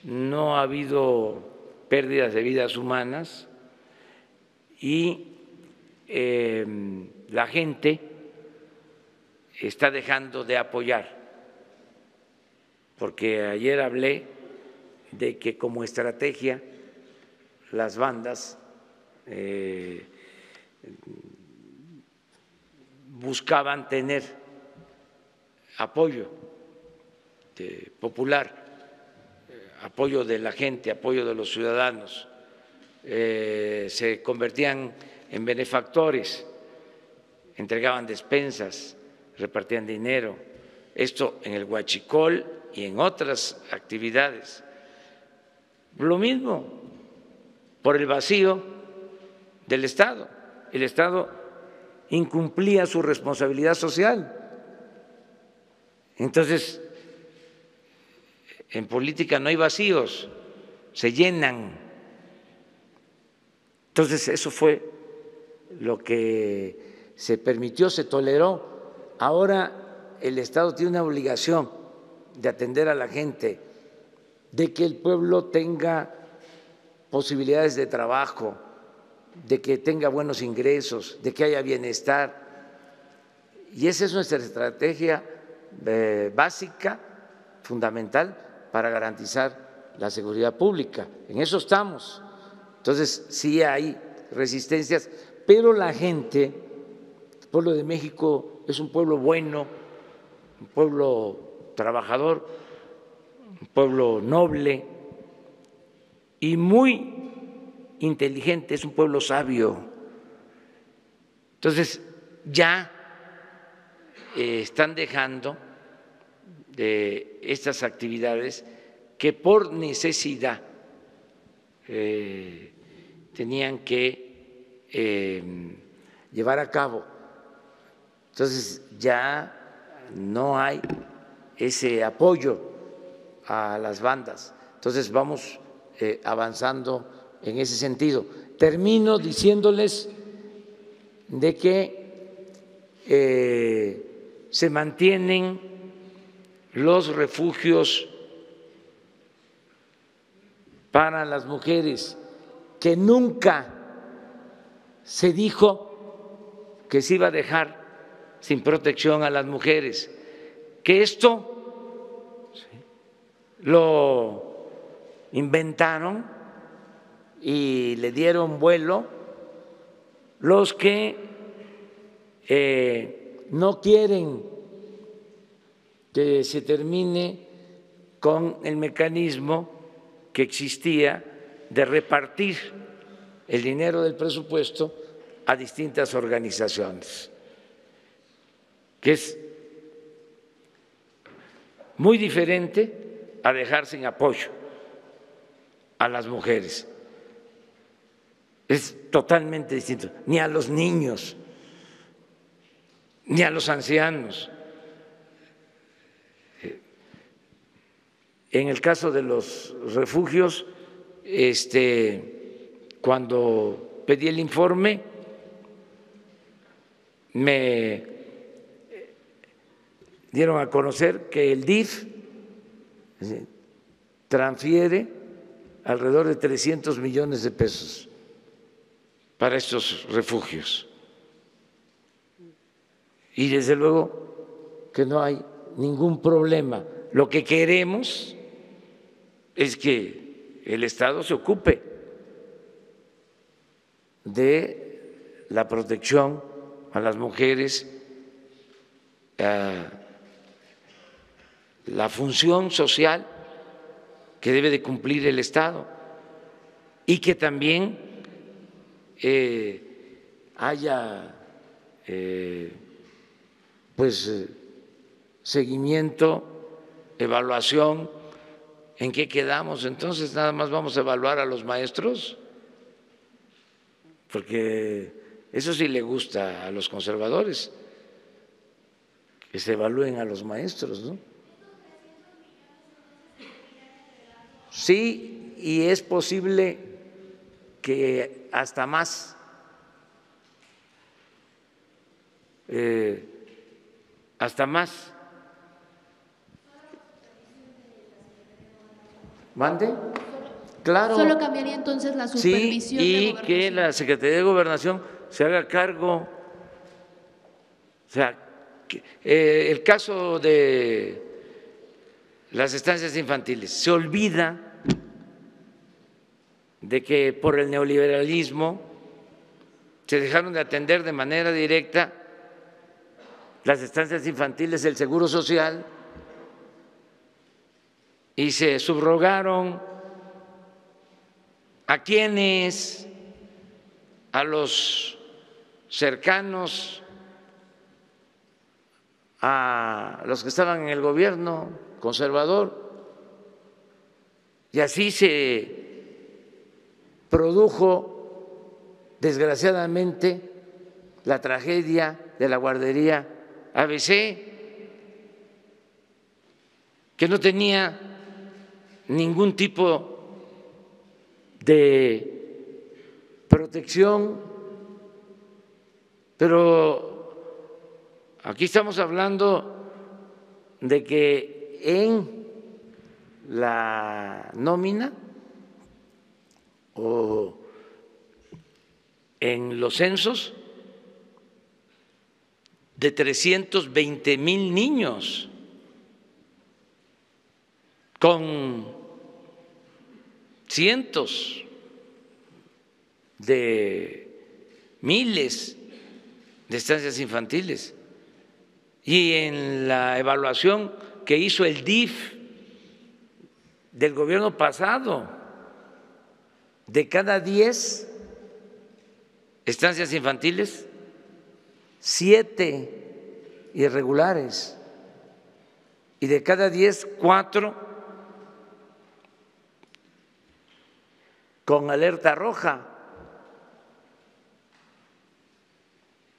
no ha habido pérdidas de vidas humanas y la gente está dejando de apoyar, porque ayer hablé de que como estrategia las bandas buscaban tener apoyo popular, apoyo de la gente, apoyo de los ciudadanos, se convertían en benefactores, entregaban despensas, repartían dinero, esto en el huachicol y en otras actividades. Lo mismo, por el vacío del Estado. El Estado incumplía su responsabilidad social. Entonces, en política no hay vacíos, se llenan. Entonces, eso fue lo que se permitió, se toleró. Ahora el Estado tiene una obligación de atender a la gente, de que el pueblo tenga posibilidades de trabajo, de que tenga buenos ingresos, de que haya bienestar. Y esa es nuestra estrategia básica, fundamental, para garantizar la seguridad pública. En eso estamos. Entonces, sí hay resistencias, pero la gente, el pueblo de México es un pueblo bueno, un pueblo trabajador, un pueblo noble y muy inteligente, es un pueblo sabio. Entonces, ya están dejando de estas actividades que por necesidad tenían que llevar a cabo. Entonces ya no hay ese apoyo a las bandas. Entonces vamos avanzando en ese sentido. Termino diciéndoles de que se mantienen los refugios para las mujeres, que nunca se dijo que se iba a dejar sin protección a las mujeres, que esto lo inventaron y le dieron vuelo los que no quieren que se termine con el mecanismo que existía de repartir el dinero del presupuesto a distintas organizaciones, que es muy diferente a dejar sin apoyo a las mujeres. Es totalmente distinto, ni a los niños, ni a los ancianos. En el caso de los refugios, cuando pedí el informe, me dieron a conocer que el DIF transfiere alrededor de 300 millones de pesos para estos refugios. Y desde luego que no hay ningún problema. Lo que queremos es que el Estado se ocupe de la protección a las mujeres, la función social que debe de cumplir el Estado, y que también haya seguimiento, evaluación. ¿En qué quedamos? Entonces, nada más vamos a evaluar a los maestros, porque eso sí le gusta a los conservadores, que se evalúen a los maestros, ¿no? Sí, y es posible que hasta más. Hasta más. ¿Mande? Claro. Solo cambiaría entonces la supervisión. Sí, y de que la Secretaría de Gobernación se haga cargo. O sea, el caso de las estancias infantiles, se olvida de que por el neoliberalismo se dejaron de atender de manera directa las estancias infantiles del Seguro Social y se subrogaron a quienes, a los cercanos a los que estaban en el gobierno conservador, y así se produjo desgraciadamente la tragedia de la guardería ABC, que no tenía ningún tipo de protección, pero aquí estamos hablando de que en la nómina o en los censos de 320,000 niños con cientos de miles de estancias infantiles. Y en la evaluación que hizo el DIF del gobierno pasado, de cada 10 estancias infantiles, 7 irregulares, y de cada 10, 4 con alerta roja.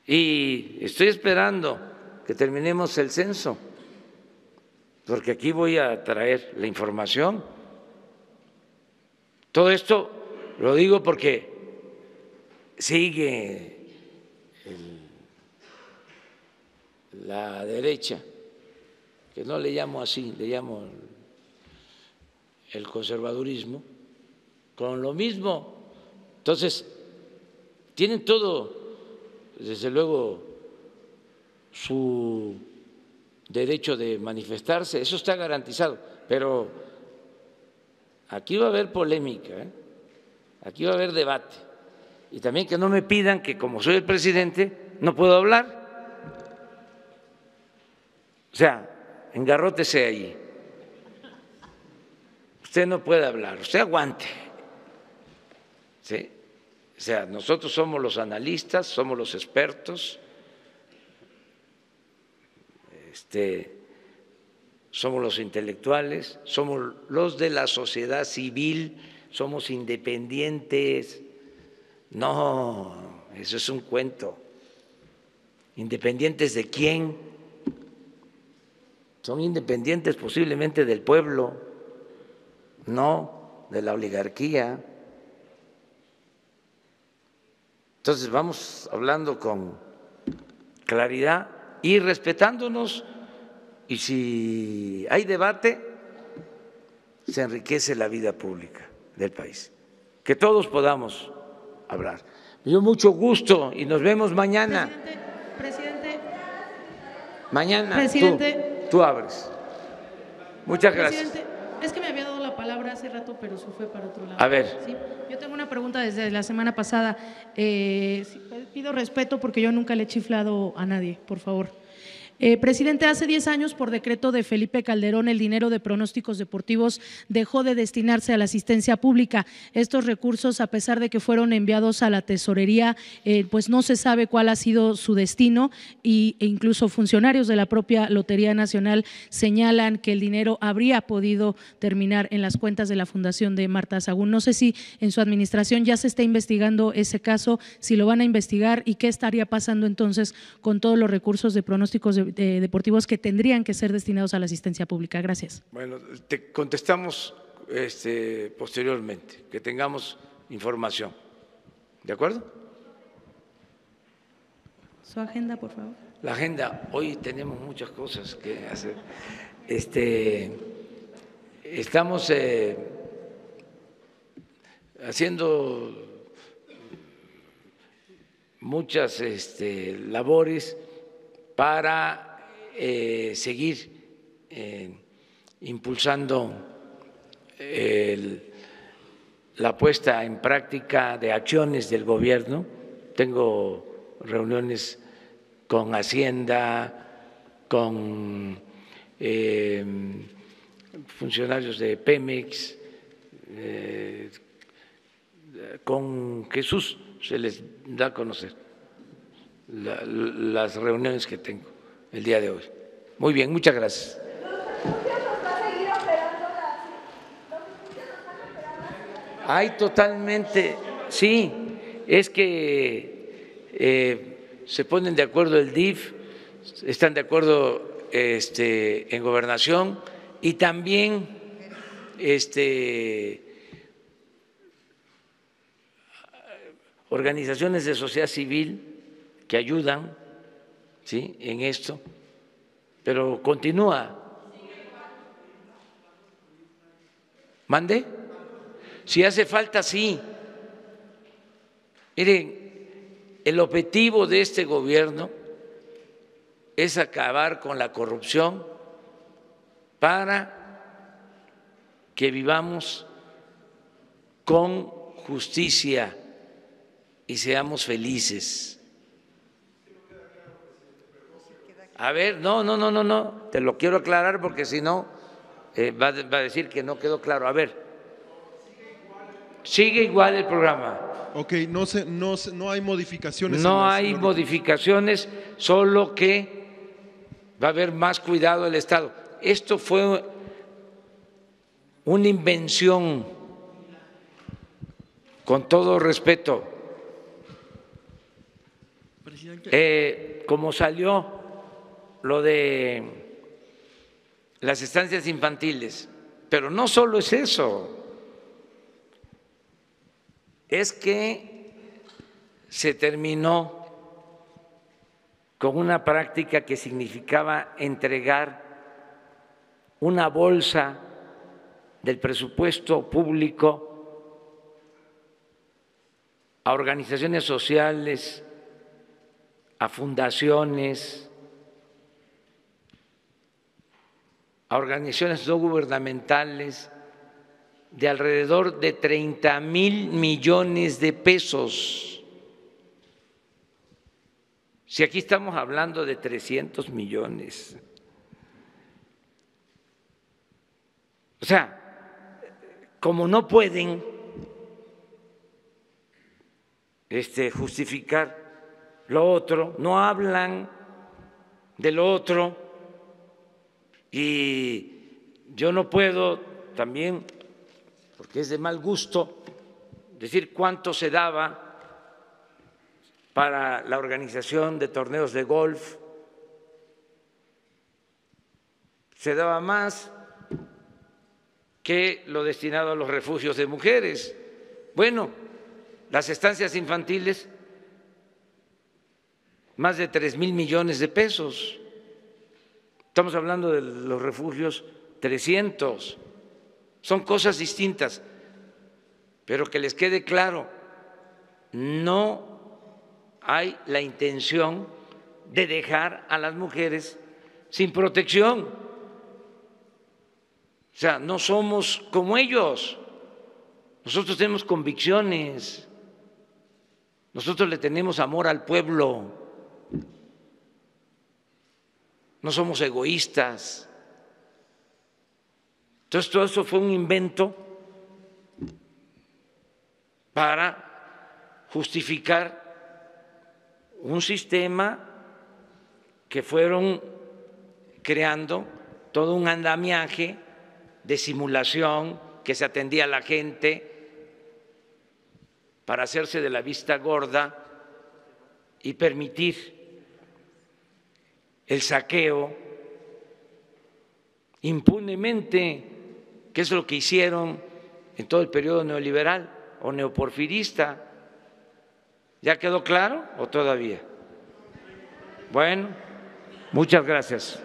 Y estoy esperando que terminemos el censo, porque aquí voy a traer la información. Todo esto lo digo porque sigue la derecha, que no le llamo así, le llamo el conservadurismo, con lo mismo. Entonces, tienen todo, desde luego, su derecho de manifestarse, eso está garantizado, pero aquí va a haber polémica, ¿eh? Aquí va a haber debate, y también que no me pidan que como soy el presidente no puedo hablar. O sea, engarrótese ahí. Usted no puede hablar, usted aguante. ¿Sí? O sea, nosotros somos los analistas, somos los expertos, somos los intelectuales, somos los de la sociedad civil, somos independientes. No, eso es un cuento. ¿Independientes de quién? Son independientes posiblemente del pueblo, no de la oligarquía. Entonces vamos hablando con claridad y respetándonos, y si hay debate, se enriquece la vida pública del país. Que todos podamos hablar. Me dio mucho gusto y nos vemos mañana. Presidente. Mañana Presidente. Tú abres. Muchas gracias. Presidente, es que me había dado la palabra hace rato, pero se fue para otro lado. A ver. ¿Sí? Yo tengo una pregunta desde la semana pasada. Pido respeto porque yo nunca le he chiflado a nadie, por favor. Presidente, hace 10 años, por decreto de Felipe Calderón, el dinero de pronósticos deportivos dejó de destinarse a la asistencia pública. Estos recursos, a pesar de que fueron enviados a la tesorería, pues no se sabe cuál ha sido su destino, e incluso funcionarios de la propia Lotería Nacional señalan que el dinero habría podido terminar en las cuentas de la Fundación de Marta Sahagún. No sé si en su administración ya se está investigando ese caso, si lo van a investigar, y qué estaría pasando entonces con todos los recursos de pronósticos deportivos que tendrían que ser destinados a la asistencia pública. Gracias. Bueno, te contestamos posteriormente, que tengamos información. ¿De acuerdo? Su agenda, por favor. La agenda, hoy tenemos muchas cosas que hacer. Estamos haciendo muchas labores para seguir impulsando la puesta en práctica de acciones del gobierno. Tengo reuniones con Hacienda, con funcionarios de Pemex, con Jesús se les da a conocer las reuniones que tengo el día de hoy. Muy bien, muchas gracias. Hay totalmente, sí, es que se ponen de acuerdo el DIF, están de acuerdo en Gobernación y también organizaciones de sociedad civil que ayudan, ¿sí?, en esto, pero continúa. ¿Mande? Si hace falta, sí. Miren, el objetivo de este gobierno es acabar con la corrupción para que vivamos con justicia y seamos felices. A ver, no, te lo quiero aclarar porque si no va a decir que no quedó claro. A ver, sigue igual el programa. Ok, no hay modificaciones. No hay modificaciones, solo que va a haber más cuidado del Estado. Esto fue una invención, con todo respeto. Como salió lo de las estancias infantiles, pero no solo es eso, es que se terminó con una práctica que significaba entregar una bolsa del presupuesto público a organizaciones sociales, a fundaciones, a organizaciones no gubernamentales, de alrededor de 30,000 millones de pesos. Si aquí estamos hablando de 300 millones. O sea, como no pueden justificar lo otro, no hablan de lo otro, y yo no puedo también, porque es de mal gusto, decir cuánto se daba para la organización de torneos de golf. Se daba más que lo destinado a los refugios de mujeres. Bueno, las estancias infantiles, más de 3,000 millones de pesos. Estamos hablando de los refugios, 300. Son cosas distintas, pero que les quede claro, no hay la intención de dejar a las mujeres sin protección. O sea, no somos como ellos. Nosotros tenemos convicciones, nosotros le tenemos amor al pueblo, no somos egoístas. Entonces, todo eso fue un invento para justificar un sistema que fueron creando todo un andamiaje de simulación, que se atendía a la gente para hacerse de la vista gorda y permitir el saqueo impunemente, que es lo que hicieron en todo el periodo neoliberal o neoporfirista. ¿Ya quedó claro o todavía? Bueno, muchas gracias.